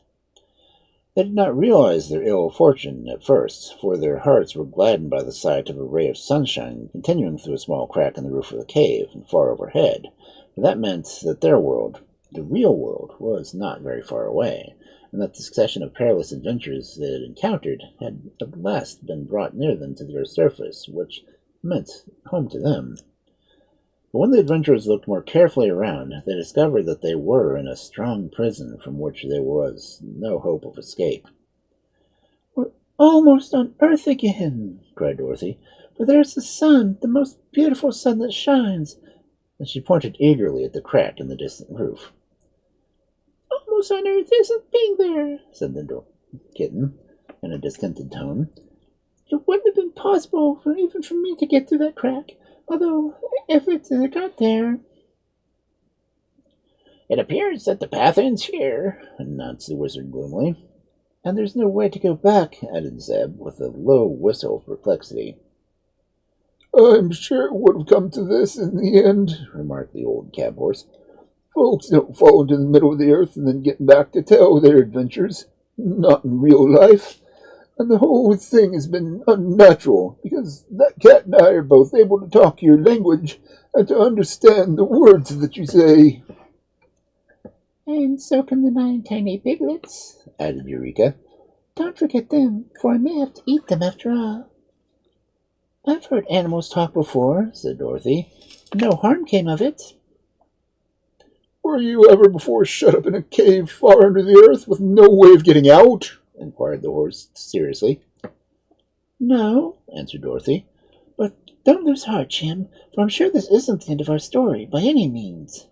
A: They did not realize their ill fortune at first, for their hearts were gladdened by the sight of a ray of sunshine continuing through a small crack in the roof of the cave and far overhead, for that meant that their world, the real world, was not very far away, and that the succession of perilous adventures they had encountered had at last been brought near them to their surface, which meant home to them. But when the adventurers looked more carefully around, they discovered that they were in a strong prison from which there was no hope of escape.
B: "We're almost on Earth again," cried Dorothy. "For there's the sun, the most beautiful sun that shines."
A: And she pointed eagerly at the crack in the distant roof.
B: "Almost on Earth isn't being there,"
A: said the kitten, in a discontented tone.
B: "It wouldn't have been possible even for me to get through that crack, although if it got there—"
C: "It appears that the path ends here,"
A: announced the wizard gloomily. "And there's no way to go back," added Zeb, with a low whistle of perplexity.
D: "I'm sure it would have come to this in the end," remarked the old cab horse. "Folks don't fall into the middle of the earth and then get back to tell their adventures. Not in real life. And the whole thing has been unnatural, because that cat and I are both able to talk your language and to understand the words that you say."
B: "And so can the 9 tiny piglets,"
A: added Eureka.
B: "Don't forget them, for I may have to eat them after all."
A: "I've heard animals talk before," said Dorothy.
B: "No harm came of it."
D: "Were you ever before shut up in a cave far under the earth with no way of getting out?" inquired the horse seriously.
B: "No,"
A: answered Dorothy.
B: "but don't lose heart, Jim, for I'm sure this isn't the end of our story, by any means."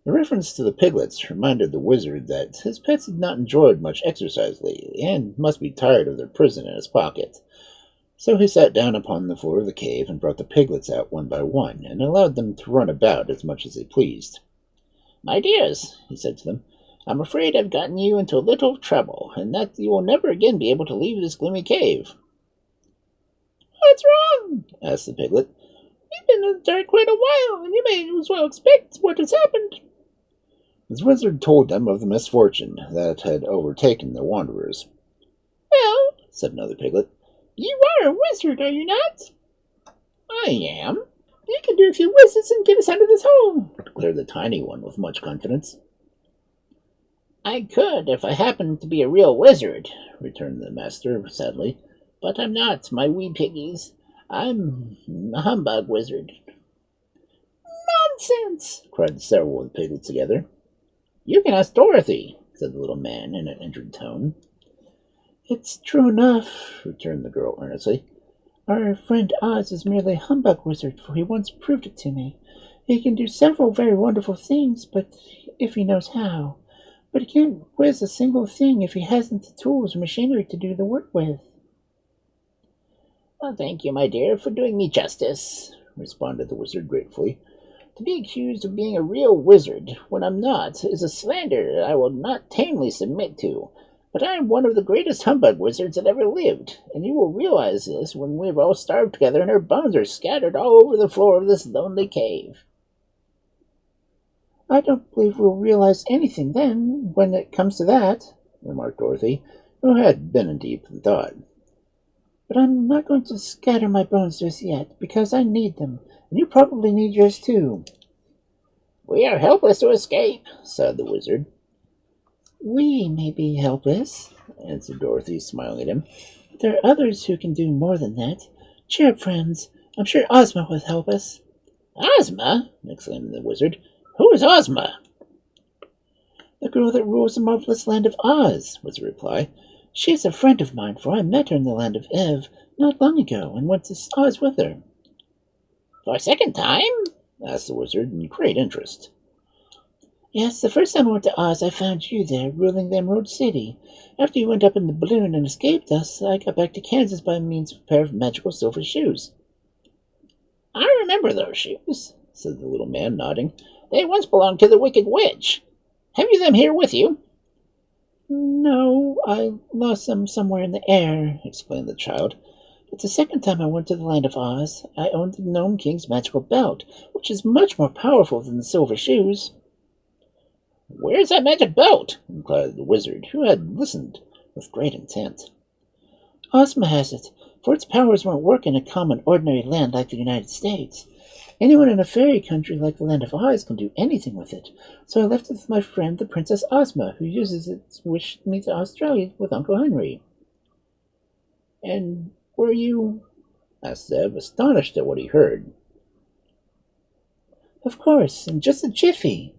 A: The reference to the piglets reminded the wizard that his pets had not enjoyed much exercise lately, and must be tired of their prison in his pocket. So he sat down upon the floor of the cave and brought the piglets out one by one, and allowed them to run about as much as they pleased.
C: "My dears," he said to them, "I'm afraid I've gotten you into a little trouble, and that you will never again be able to leave this gloomy cave."
B: "What's wrong?"
C: asked the piglet.
B: "We've been in the dark quite a while, and you may as well expect what has happened."
A: The wizard told them of the misfortune that had overtaken the wanderers.
B: "Well,"
A: said another piglet,
B: "you are a wizard, are you not?"
C: "I am."
B: "You can do a few wizards and get us out of this hole,"
A: declared the tiny one with much confidence.
C: "I could if I happened to be a real wizard," returned the master sadly. "But I'm not, my wee piggies. I'm a humbug wizard."
B: "Nonsense!"
A: cried several of the piglets together.
C: "You can ask Dorothy,"
A: said the little man in an injured tone.
B: "It's true enough,"
A: returned the girl earnestly.
B: "Our friend Oz is merely a humbug wizard, for he once proved it to me. He can do several very wonderful things, but if he knows how. But he can't whiz a single thing if he hasn't the tools or machinery to do the work with."
C: "Well, thank you, my dear, for doing me justice," responded the wizard gratefully. "To be accused of being a real wizard when I'm not is a slander I will not tamely submit to. But I am one of the greatest humbug wizards that ever lived, and you will realize this when we've all starved together and our bones are scattered all over the floor of this lonely cave."
B: "I don't believe we'll realize anything then, when it comes to that,"
A: remarked Dorothy, who had been in deep thought.
B: "But I'm not going to scatter my bones just yet, because I need them, and you probably need yours too."
C: "We are helpless to escape," sighed the wizard.
B: "We may be helpless,"
A: answered Dorothy, smiling at him.
B: "but there are others who can do more than that. Cheer up, friends. I'm sure Ozma will help us."
C: "Ozma?" exclaimed the wizard. "Who is Ozma?"
B: "The girl that rules the marvelous land of Oz," was the reply. "She is a friend of mine, for I met her in the land of Ev not long ago and went to Oz with her."
C: "For a second time?"
A: asked the wizard in great interest.
B: "Yes, the first time I went to Oz, I found you there, ruling the Emerald City. After you went up in the balloon and escaped us, I got back to Kansas by means of a pair of magical silver shoes."
C: "I remember those shoes," said the little man, nodding. "They once belonged to the Wicked Witch. Have you them here with you?"
B: "No, I lost them somewhere in the air," explained the child. "But the second time I went to the land of Oz, I owned the Gnome King's magical belt, which is much more powerful than the silver shoes."
C: "Where's that magic belt?"
A: inquired the wizard, who had listened with great intent.
B: "Ozma has it, for its powers won't work in a common, ordinary land like the United States. Anyone in a fairy country like the Land of Oz can do anything with it, so I left it with my friend the Princess Ozma, who uses it to wish me to Australia with Uncle Henry.
A: And were you? Asked Zeb, astonished at what he heard.
B: Of course, in just a jiffy.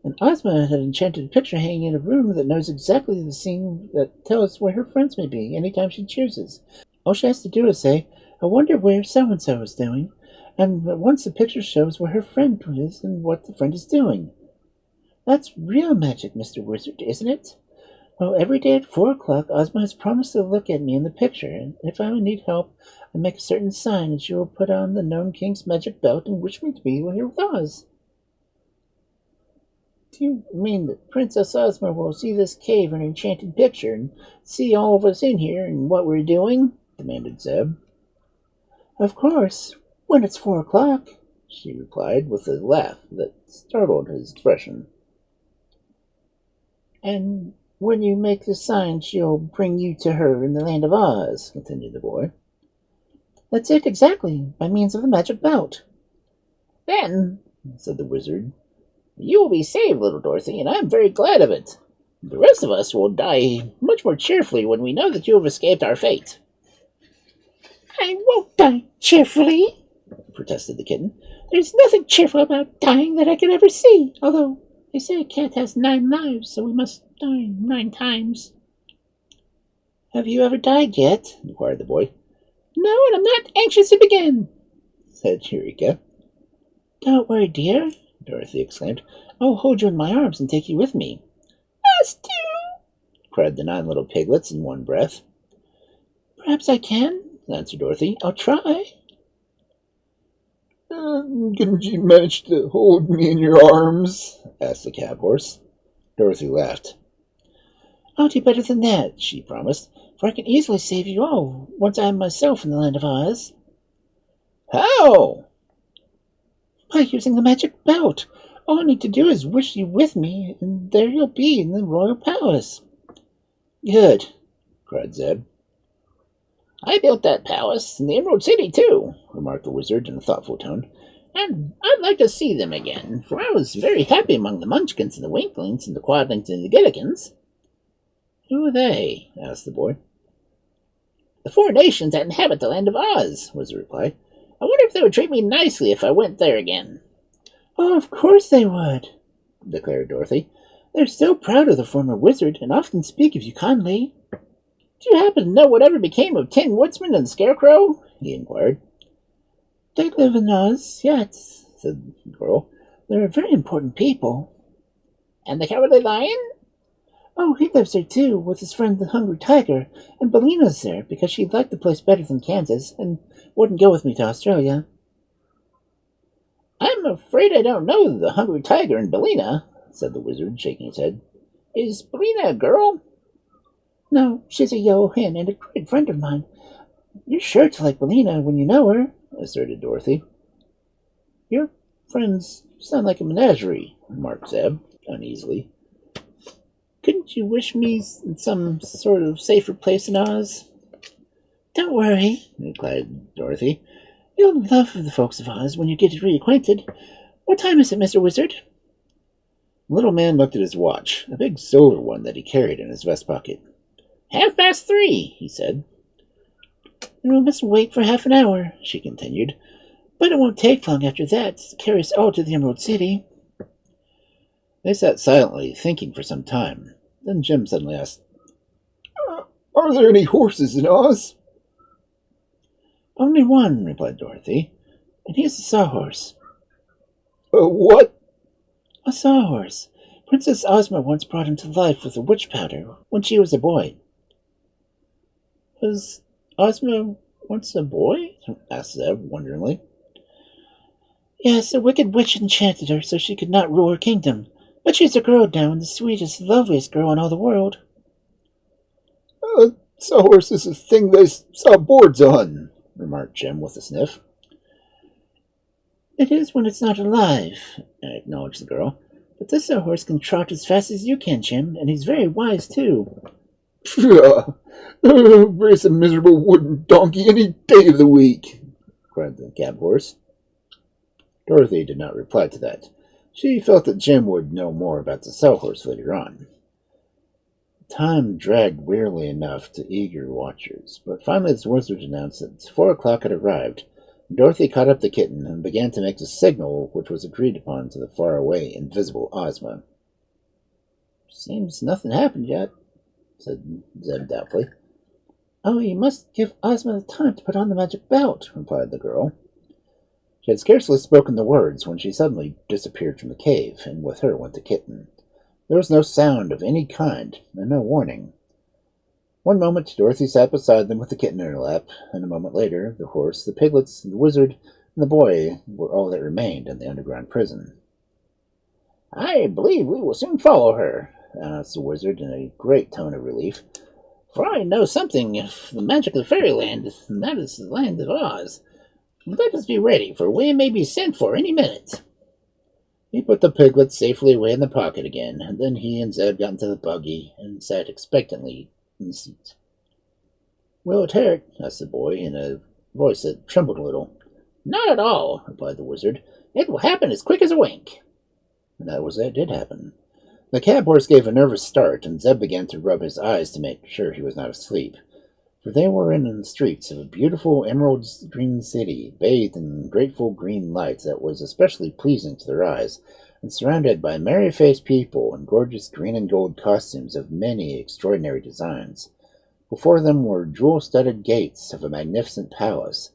B: And Ozma had enchanted a picture hanging in a room that knows exactly the scene that tells where her friends may be anytime she chooses. All she has to do is say, I wonder where so-and-so is doing, and once the picture shows where her friend is and what the friend is doing. That's real magic, Mr. Wizard, isn't it? Well, every day at 4 o'clock, Ozma has promised to look at me in the picture, and if I need help, I make a certain sign, and she will put on the Gnome King's magic belt and wish me to be here with Oz. Do you mean that Princess Ozma will see this cave in an enchanted picture and see all of us in here and what we're doing? Demanded Zeb. Of course, when it's 4 o'clock, she replied with a laugh that startled his expression. And when you make the sign, she'll bring you to her in the Land of Oz, continued the boy. That's it exactly, by means of the magic belt.
A: Then, said the wizard, you will be saved, little Dorothy, and I am very glad of it. The rest of us will die much more cheerfully when we know that you have escaped our fate.
B: I won't die cheerfully, protested the kitten. There's nothing cheerful about dying that I could ever see, although they say a cat has 9 lives, so we must die 9 times.
A: Have you ever died yet? Inquired the boy.
B: No, and I'm not anxious to begin,
A: said Eureka.
B: Don't worry, dear,
A: Dorothy exclaimed.
B: I'll hold you in my arms and take you with me.
C: Us too,
A: cried the 9 little piglets in one breath.
B: Perhaps I can, answered Dorothy. I'll try.
D: Couldn't you manage to hold me in your arms? Asked the cab horse.
A: Dorothy laughed.
B: I'll do better than that, she promised, for I can easily save you all once I am myself in the Land of Oz.
A: How?
B: By using the magic belt. All I need to do is wish you with me, and there you'll be in the royal palace.
A: Good, cried Zeb. I built that palace in the Emerald City, too, remarked the wizard in a thoughtful tone. And I'd like to see them again, for I was very happy among the Munchkins and the Winklings and the Quadlings and the Gillikins. Who are they? Asked the boy. The 4 nations that inhabit the Land of Oz, was the reply. I wonder if they would treat me nicely if I went there again.
B: Oh, of course they would,
A: declared Dorothy.
B: They're so proud of the former wizard and often speak of you kindly.
A: Do you happen to know whatever became of Tin Woodsman and the Scarecrow? He inquired.
B: They live in Oz yet, said the girl. They're very important people.
A: And the Cowardly Lion?
B: Oh, he lives there too, with his friend the Hungry Tiger, and Bellina's there because she liked the place better than Kansas and wouldn't go with me to Australia.
A: I'm afraid I don't know the Hungry Tiger and Bellina, said the wizard, shaking his head. Is Bellina a girl?
B: No, she's a yellow hen and a great friend of mine. You're sure to like Bellina when you know her,
A: asserted Dorothy. Your friends sound like a menagerie, remarked Zeb, uneasily. Couldn't you wish me in some sort of safer place in Oz?
B: Don't worry,
A: replied Dorothy.
B: You'll love the folks of Oz when you get reacquainted. What time is it, Mr. Wizard?
A: The little man looked at his watch, a big silver one that he carried in his vest pocket. 3:30, he said.
B: And we must wait for half an hour, she continued. But it won't take long after that to carry us all to the Emerald City.
A: They sat silently, thinking for some time. Then Jim suddenly asked,
D: Are there any horses in Oz?
A: Only one, replied Dorothy, and he's a sawhorse.
D: What?
B: A sawhorse. Princess Ozma once brought him to life with a witch powder when she was a boy.
A: Was Ozma once a boy? Asked Zeb, wonderingly.
B: Yes, a wicked witch enchanted her so she could not rule her kingdom. But she's a girl now, and the sweetest, loveliest girl in all the world.
D: Sawhorse is a thing they saw boards on, remarked Jim with a sniff.
B: It is when it's not alive, acknowledged the girl. But this sawhorse can trot as fast as you can, Jim, and he's very wise, too.
D: Phew! Race a miserable wooden donkey any day of the week, cried the cab horse.
A: Dorothy did not reply to that. She felt that Jim would know more about the Sawhorse later on. Time dragged wearily enough to eager watchers, but finally the wizard announced that 4 o'clock had arrived. Dorothy caught up the kitten and began to make the signal which was agreed upon to the faraway, invisible Ozma.
C: "Seems nothing happened yet,"
A: said Zeb doubtfully.
C: "Oh, you must give Ozma the time to put on the magic belt,"
A: replied the girl. She had scarcely spoken the words when she suddenly disappeared from the cave, and with her went the kitten. There was no sound of any kind, and no warning. One moment Dorothy sat beside them with the kitten in her lap, and a moment later the horse, the piglets, the wizard, and the boy were all that remained in the underground prison.
B: "I believe we will soon follow her," announced the wizard in a great tone of relief. "For I know something of the magic of fairyland, and that is the land of Oz. Let us be ready, for we may be sent for any minute."
A: He put the piglet safely away in the pocket again, and then he and Zeb got into the buggy and sat expectantly in the seat.
B: "Will it hurt?"
A: asked the boy in a voice that trembled a little.
B: "Not at all," replied the wizard. "It will happen as quick as a wink."
A: And that was it did happen. The cab horse gave a nervous start, and Zeb began to rub his eyes to make sure he was not asleep. For they were in the streets of a beautiful emerald green city, bathed in grateful green lights that was especially pleasing to their eyes, and surrounded by merry-faced people in gorgeous green and gold costumes of many extraordinary designs. Before them were jewel-studded gates of a magnificent palace.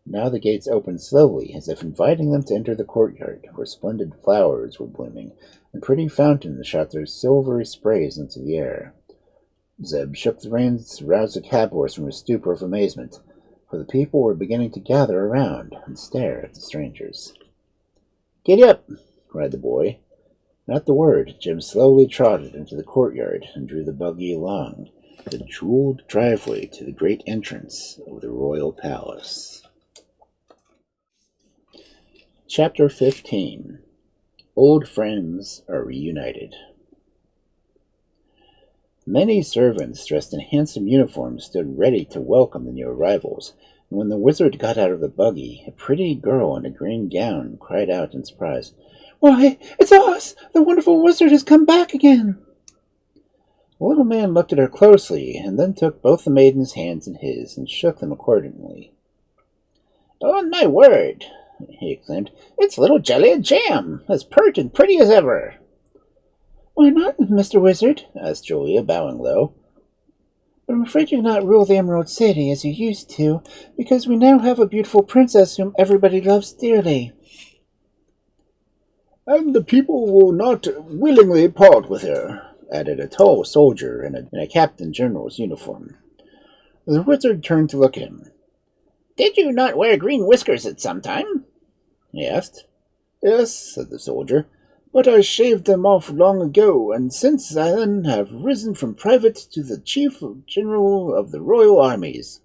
A: Now the gates opened slowly, as if inviting them to enter the courtyard, where splendid flowers were blooming, and pretty fountains shot their silvery sprays into the air. Zeb shook the reins to rouse the cab horse from his stupor of amazement, for the people were beginning to gather around and stare at the strangers.
B: "Giddy up!"
A: cried the boy. And at the word, Jim slowly trotted into the courtyard and drew the buggy along the jeweled driveway to the great entrance of the royal palace. Chapter 15. Old Friends Are Reunited. Many servants dressed in handsome uniforms stood ready to welcome the new arrivals, and when the wizard got out of the buggy, a pretty girl in a green gown cried out in surprise,
C: "Why, it's Oz! The wonderful wizard has come back again!"
A: The little man looked at her closely, and then took both the maiden's hands in his and shook them accordingly.
B: "On my word," he exclaimed, "it's little Jelly and Jam, as pert and pretty as ever."
C: "Why not, Mr. Wizard?"
A: asked Julia, bowing low.
C: "But I'm afraid you cannot rule the Emerald City as you used to, because we now have a beautiful princess whom everybody loves dearly."
A: "And the people will not willingly part with her," added a tall soldier in a captain general's uniform. The wizard turned to look at him.
B: "Did you not wear green whiskers at some time?"
A: he asked. "Yes," said the soldier, "but I shaved them off long ago, and since then have risen from private to the chief general of the royal armies."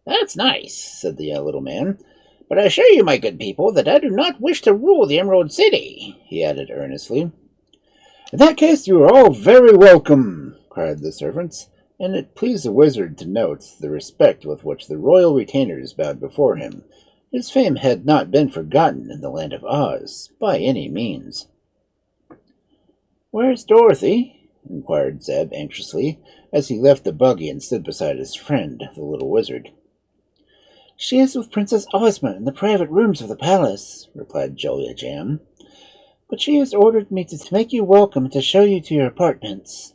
B: "That's nice," said the little man. "But I assure you, my good people, that I do not wish to rule the Emerald City," he added earnestly.
A: "In that case you are all very welcome," cried the servants, and it pleased the wizard to note the respect with which the royal retainers bowed before him. His fame had not been forgotten in the land of Oz, by any means. "Where's Dorothy?" inquired Zeb anxiously, as he left the buggy and stood beside his friend, the little wizard.
C: "She is with Princess Ozma in the private rooms of the palace," replied Jelly Jam. "But she has ordered me to make you welcome and to show you to your apartments."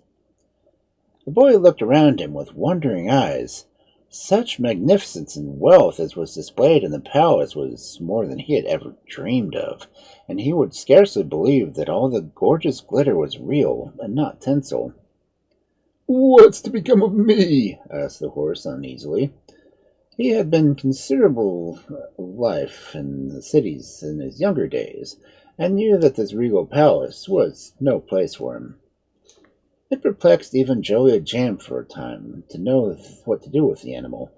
A: The boy looked around him with wondering eyes. Such magnificence and wealth as was displayed in the palace was more than he had ever dreamed of, and he would scarcely believe that all the gorgeous glitter was real and not tinsel.
D: "What's to become of me?"
A: asked the horse uneasily. He had been considerable life in the cities in his younger days, and knew that this regal palace was no place for him. It perplexed even Jelly Jam for a time to know what to do with the animal.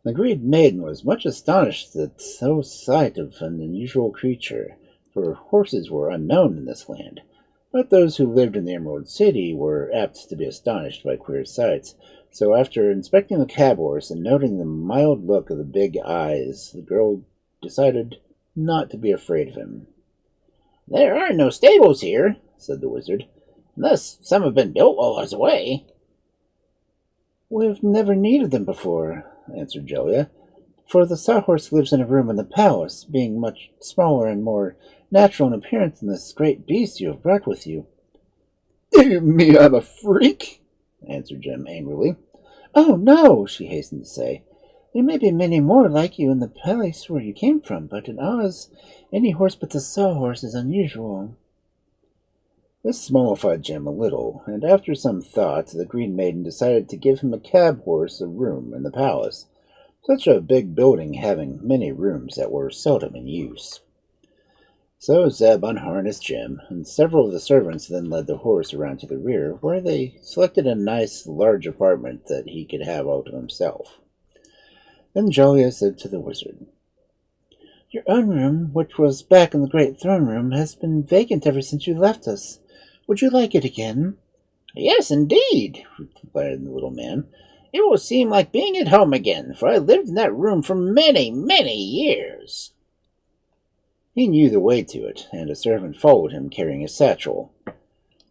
A: The great maiden was much astonished at so sight of an unusual creature, for horses were unknown in this land. But those who lived in the Emerald City were apt to be astonished by queer sights, so after inspecting the cab horse and noting the mild look of the big eyes, the girl decided not to be afraid of him.
C: There are no stables here, said the wizard, unless some have been built while I was away.
B: We've never needed them before, answered Jellia, for the sawhorse lives in a room in the palace, being much smaller and more natural in appearance than this great beast you have brought with you.
D: Do you mean I'm a freak?
B: Answered Jem angrily. Oh, no, she hastened to say. There may be many more like you in the palace where you came from, but in Oz, any horse but the sawhorse is unusual.
A: This mollified Jem a little, and after some thought, the Green Maiden decided to give him a cab horse a room in the palace, such a big building having many rooms that were seldom in use. So Zeb unharnessed Jem, and several of the servants then led the horse around to the rear, where they selected a nice, large apartment that he could have all to himself. Then Jellia said to the wizard, Your own room, which was back in the great throne room, has been vacant ever since you left us. Would you like it again?
C: Yes, indeed, replied the little man. It will seem like being at home again, for I lived in that room for many, many years.
A: He knew the way to it, and a servant followed him carrying a satchel.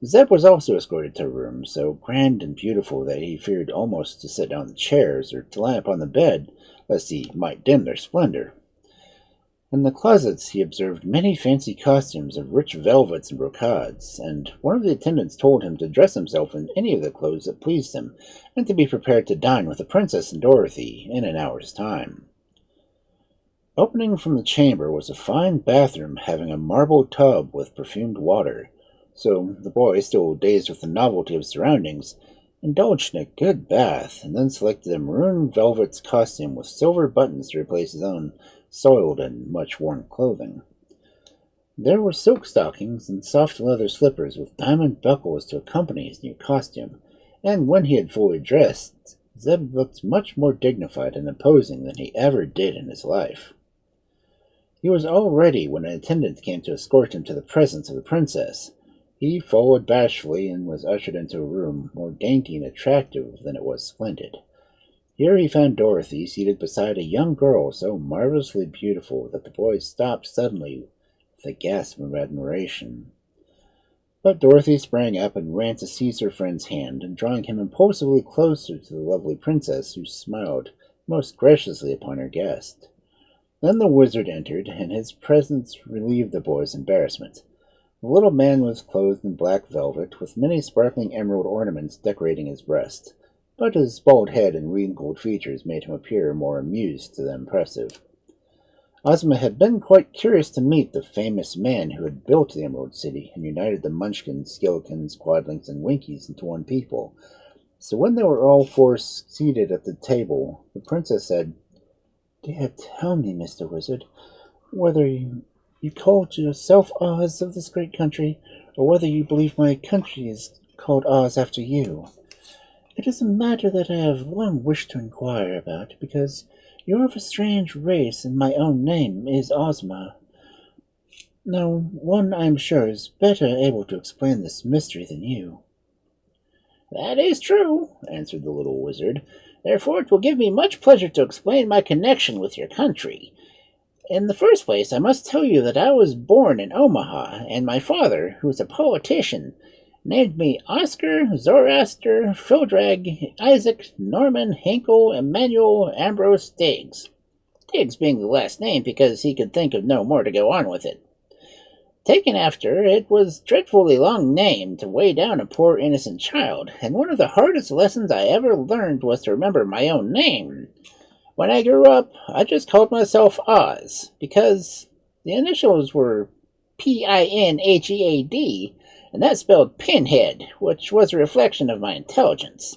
A: Zeb was also escorted to a room so grand and beautiful that he feared almost to sit down in the chairs or to lie upon the bed, lest he might dim their splendor. In the closets he observed many fancy costumes of rich velvets and brocades, and one of the attendants told him to dress himself in any of the clothes that pleased him, and to be prepared to dine with the princess and Dorothy in an hour's time. Opening from the chamber was a fine bathroom having a marble tub with perfumed water, so the boy, still dazed with the novelty of surroundings, indulged in a good bath, and then selected a maroon velvet costume with silver buttons to replace his own soiled and much worn clothing. There were silk stockings and soft leather slippers with diamond buckles to accompany his new costume, and when he had fully dressed, Zeb looked much more dignified and imposing than he ever did in his life. He was all ready when an attendant came to escort him to the presence of the princess. He followed bashfully and was ushered into a room more dainty and attractive than it was splendid. Here he found Dorothy seated beside a young girl so marvelously beautiful that the boy stopped suddenly with a gasp of admiration. But Dorothy sprang up and ran to seize her friend's hand, and drawing him impulsively closer to the lovely princess, who smiled most graciously upon her guest. Then the wizard entered, and his presence relieved the boy's embarrassment. The little man was clothed in black velvet, with many sparkling emerald ornaments decorating his breast, but his bald head and wrinkled features made him appear more amused than impressive. Ozma had been quite curious to meet the famous man who had built the Emerald City and united the Munchkins, Skillikins, Quadlings, and Winkies into one people. So when they were all four seated at the table, the princess said, Dear, tell me, Mr. Wizard, whether you called yourself Oz of this great country, or whether you believe my country is called Oz after you. It is a matter that I have long wished to inquire about, because you are of a strange race, and my own name is Ozma. No one, I am sure, is better able to explain this mystery than you.
C: That is true, answered the little wizard. Therefore it will give me much pleasure to explain my connection with your country. In the first place, I must tell you that I was born in Omaha, and my father, who was a politician, named me Oscar, Zoroaster, Fildrag, Isaac, Norman, Hinkle, Emmanuel, Ambrose Stiggs. Stiggs being the last name because he could think of no more to go on with it. Taken after, it was dreadfully long name to weigh down a poor innocent child, and one of the hardest lessons I ever learned was to remember my own name. When I grew up, I just called myself Oz, because the initials were Pinhead, and that spelled pinhead, which was a reflection of my intelligence.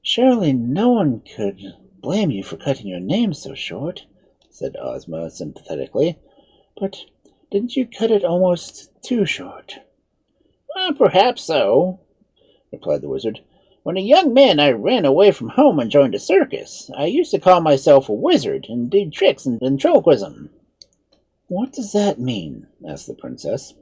B: Surely no one could blame you for cutting your name so short, said Ozma sympathetically. But didn't you cut it almost too short?
C: Well, perhaps so, replied the wizard. When a young man, I ran away from home and joined a circus. I used to call myself a wizard and did tricks and ventriloquism.
B: What does that mean? Asked the princess.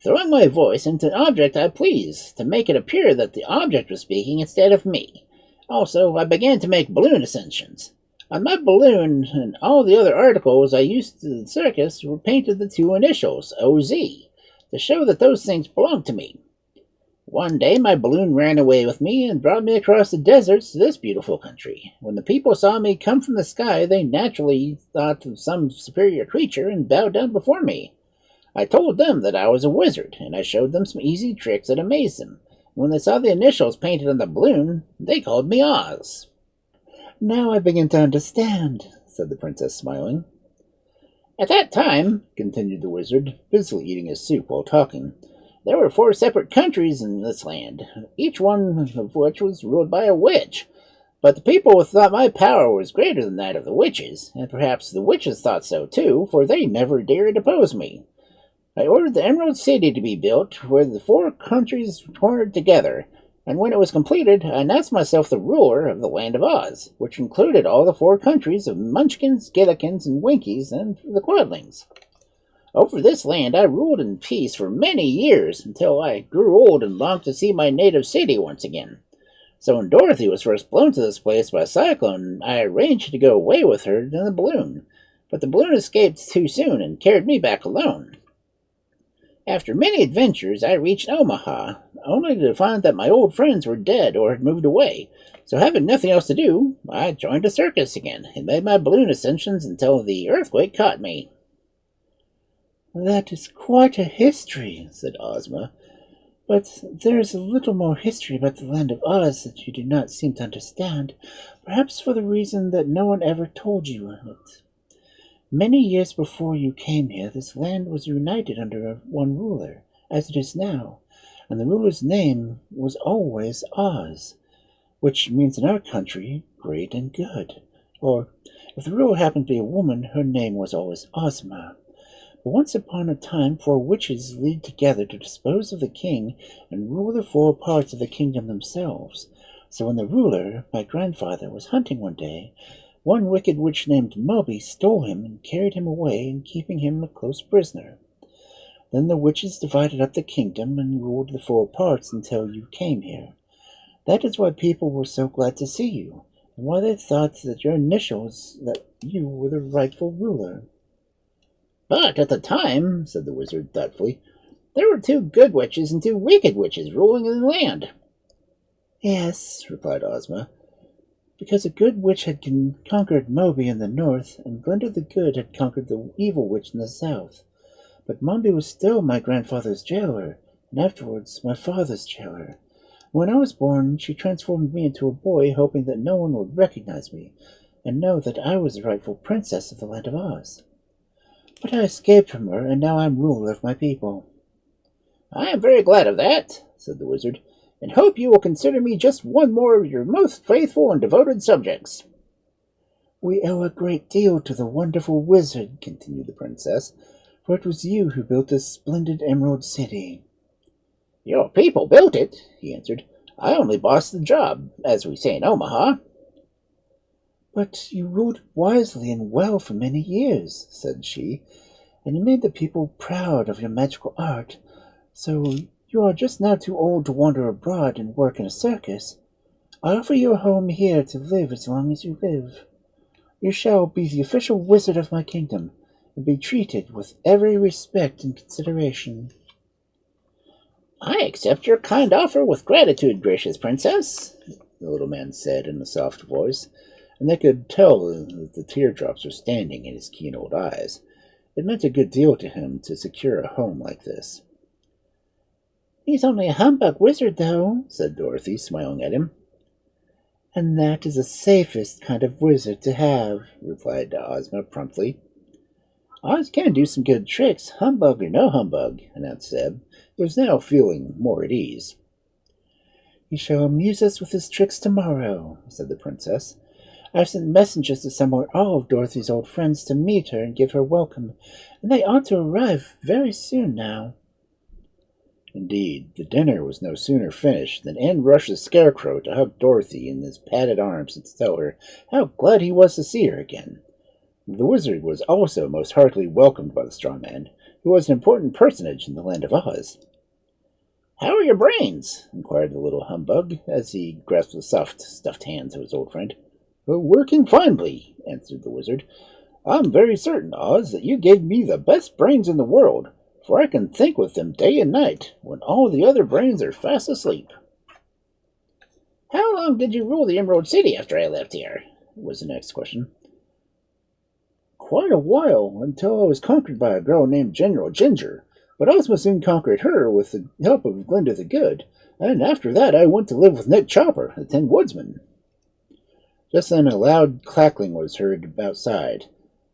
C: Throwing my voice into an object I please, to make it appear that the object was speaking instead of me. Also, I began to make balloon ascensions. On my balloon and all the other articles I used to the circus were painted the two initials, OZ, to show that those things belonged to me. One day my balloon ran away with me and brought me across the deserts to this beautiful country. When the people saw me come from the sky, they naturally thought of some superior creature and bowed down before me. I told them that I was a wizard, and I showed them some easy tricks that amazed them. When they saw the initials painted on the balloon, they called me Oz.
B: Now I begin to understand, said the princess, smiling.
C: At that time, continued the wizard, busily eating his soup while talking, there were 4 separate countries in this land, each one of which was ruled by a witch. But the people thought my power was greater than that of the witches, and perhaps the witches thought so too, for they never dared oppose me. I ordered the Emerald City to be built, where the 4 countries cornered together, and when it was completed, I announced myself the ruler of the land of Oz, which included all the 4 countries of Munchkins, Gillikins, and Winkies, and the Quadlings. Over this land I ruled in peace for many years, until I grew old and longed to see my native city once again. So when Dorothy was first blown to this place by a cyclone, I arranged to go away with her in the balloon, but the balloon escaped too soon and carried me back alone. After many adventures, I reached Omaha, only to find that my old friends were dead or had moved away. So having nothing else to do, I joined a circus again and made my balloon ascensions until the earthquake caught me.
B: That is quite a history, said Ozma. But there is a little more history about the land of Oz that you do not seem to understand, perhaps for the reason that no one ever told you it. Many years before you came here, this land was united under one ruler, as it is now, and the ruler's name was always Oz, which means in our country, great and good. Or, if the ruler happened to be a woman, her name was always Ozma. But once upon a time, 4 witches leagued together to dispose of the king and rule the 4 parts of the kingdom themselves. So when the ruler, my grandfather, was hunting one day, one wicked witch named Moby stole him and carried him away, and keeping him a close prisoner. Then the witches divided up the kingdom and ruled the 4 parts until you came here. That is why people were so glad to see you, and why they thought that your initials, that you were the rightful ruler.
C: But at the time, said the wizard thoughtfully, there were 2 good witches and 2 wicked witches ruling in the land.
B: Yes, replied Ozma, because a good witch had conquered Moby in the north, and Glinda the Good had conquered the evil witch in the south. But Moby was still my grandfather's jailer, and afterwards my father's jailer. When I was born, she transformed me into a boy, hoping that no one would recognize me, and know that I was the rightful princess of the land of Oz. But I escaped from her, and now I'm ruler of my people.
C: I am very glad of that, said the wizard, and hope you will consider me just one more of your most faithful and devoted subjects.
B: We owe a great deal to the wonderful wizard, continued the princess, for it was you who built this splendid Emerald City.
C: Your people built it, he answered. I only bossed the job, as we say in Omaha.
B: But you ruled wisely and well for many years, said she, and you made the people proud of your magical art, so you are just now too old to wander abroad and work in a circus. I offer you a home here to live as long as you live. You shall be the official wizard of my kingdom, and be treated with every respect and consideration.
C: I accept your kind offer with gratitude, gracious princess, the little man said in a soft voice, and they could tell that the teardrops were standing in his keen old eyes. It meant a good deal to him to secure a home like this.
B: He's only a humbug wizard, though,
C: said Dorothy, smiling at him.
B: And that is the safest kind of wizard to have,
C: replied Ozma promptly. Oz can do some good tricks, humbug or no humbug, announced Zeb, who was now feeling more at ease.
B: He shall amuse us with his tricks tomorrow, said the princess. I have sent messengers to summon all of Dorothy's old friends to meet her and give her welcome, and they ought to arrive very soon now.
C: Indeed, the dinner was no sooner finished than in rushed the Scarecrow to hug Dorothy in his padded arms and to tell her how glad he was to see her again. The wizard was also most heartily welcomed by the strong man, who was an important personage in the land of Oz. "How are your brains?" inquired the little humbug, as he grasped the soft, stuffed hands of his old friend.
A: Working finely, answered the wizard. I'm very certain, Oz, that you gave me the best brains in the world, for I can think with them day and night, when all the other brains are fast asleep.
C: How long did you rule the Emerald City after I left here? Was the next question.
A: Quite a while, until I was conquered by a girl named General Ginger, but Ozma soon conquered her with the help of Glinda the Good, and after that I went to live with Nick Chopper, the Tin Woodsman. Just then a loud cackling was heard outside,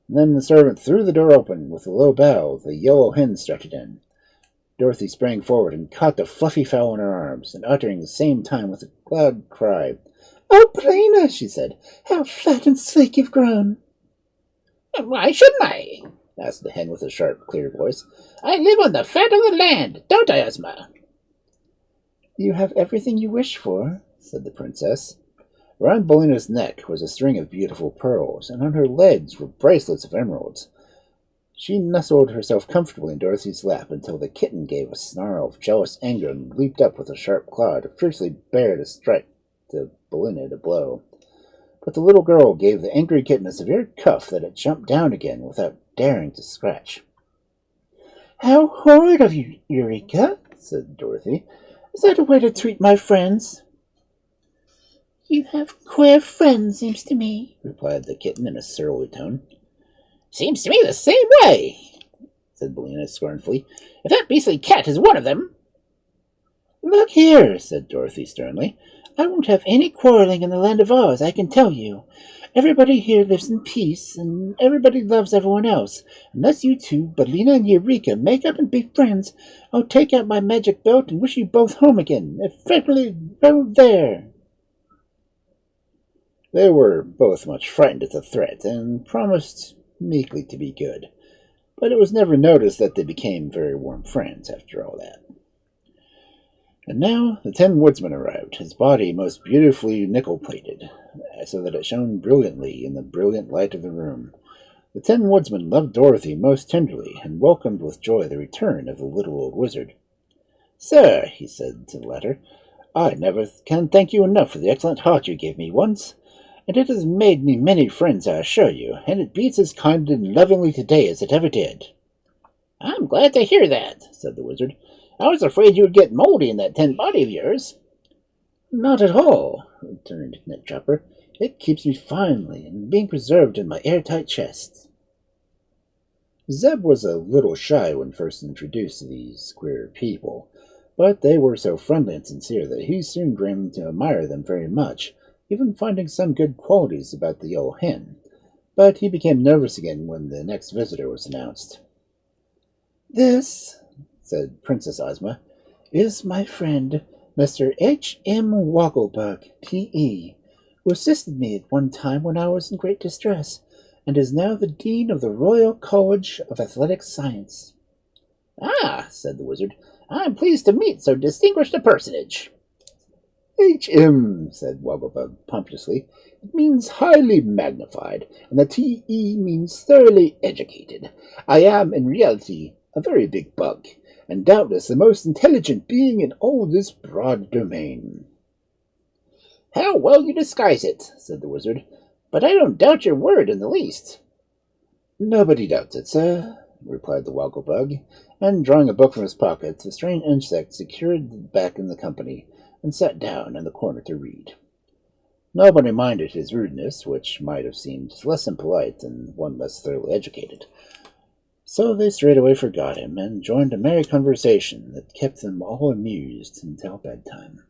A: and then the servant threw the door open. With a low bow, the yellow hen strutted in. Dorothy sprang forward and caught the fluffy fowl in her arms, and uttering the same time with a loud cry,
B: "Oh, Polina," she said, "how fat and sleek you've grown."
C: Why shouldn't I?
A: asked the hen with a sharp, clear voice.
C: I live on the fat of the land, don't I, Ozma?
B: You have everything you wish for, said the princess.
A: Around Polina's neck was a string of beautiful pearls, and on her legs were bracelets of emeralds. She nestled herself comfortably in Dorothy's lap until the kitten gave a snarl of jealous anger and leaped up with a sharp claw to fiercely bear to strike the Polina a blow. But the little girl gave the angry kitten a severe cuff that it jumped down again without daring to scratch.
B: "How horrid of you, Eureka," said Dorothy. "Is that a way to treat my friends?" "You have queer friends, seems to me," replied the kitten in a surly tone.
C: "Seems to me the same way," said Polina scornfully. "If that beastly cat is one of them."
B: "Look here," said Dorothy sternly. "I won't have any quarreling in the Land of Oz, I can tell you. Everybody here lives in peace, and everybody loves everyone else. Unless you two, Polina and Eureka, make up and be friends, I'll take out my magic belt and wish you both home again. Effectively, there."
A: They were both much frightened at the threat, and promised meekly to be good. But it was never noticed that they became very warm friends after all that. And now the Tin Woodsman arrived, his body most beautifully nickel-plated, so that it shone brilliantly in the brilliant light of the room. The Tin Woodsman loved Dorothy most tenderly, and welcomed with joy the return of the little old wizard. "Sir," he said to the latter, "I never can thank you enough for the excellent heart you gave me once, and it has made me many friends, I assure you, and it beats as kind and lovingly today as it ever did."
C: "I'm glad to hear that," said the wizard. "I was afraid you would get moldy in that tin body of yours."
A: "Not at all," returned Nick Chopper. "It keeps me finely and being preserved in my airtight chest." Zeb was a little shy when first introduced to these queer people, but they were so friendly and sincere that he soon grew to admire them very much, even finding some good qualities about the yellow hen. But he became nervous again when the next visitor was announced.
B: "This,"
A: said Princess Ozma,
B: "is my friend, Mr. H.M. Wogglebug, T.E., who assisted me at one time when I was in great distress, and is now the Dean of the Royal College of Athletic Science."
C: "Ah," said the wizard, "I'm pleased to meet so distinguished a personage."
A: "H.M.," said Wogglebug pompously. "It means highly magnified, and the T.E. means thoroughly educated. I am, in reality, a very big bug, and doubtless the most intelligent being in all this broad domain."
C: "How well you disguise it," said the wizard, "but I don't doubt your word in the least."
A: "Nobody doubts it, sir," replied the Wogglebug, and drawing a book from his pocket, the strange insect secured back in the company, and sat down in the corner to read. Nobody minded his rudeness, which might have seemed less impolite than one less thoroughly educated. So they straightway forgot him, and joined a merry conversation that kept them all amused until bedtime.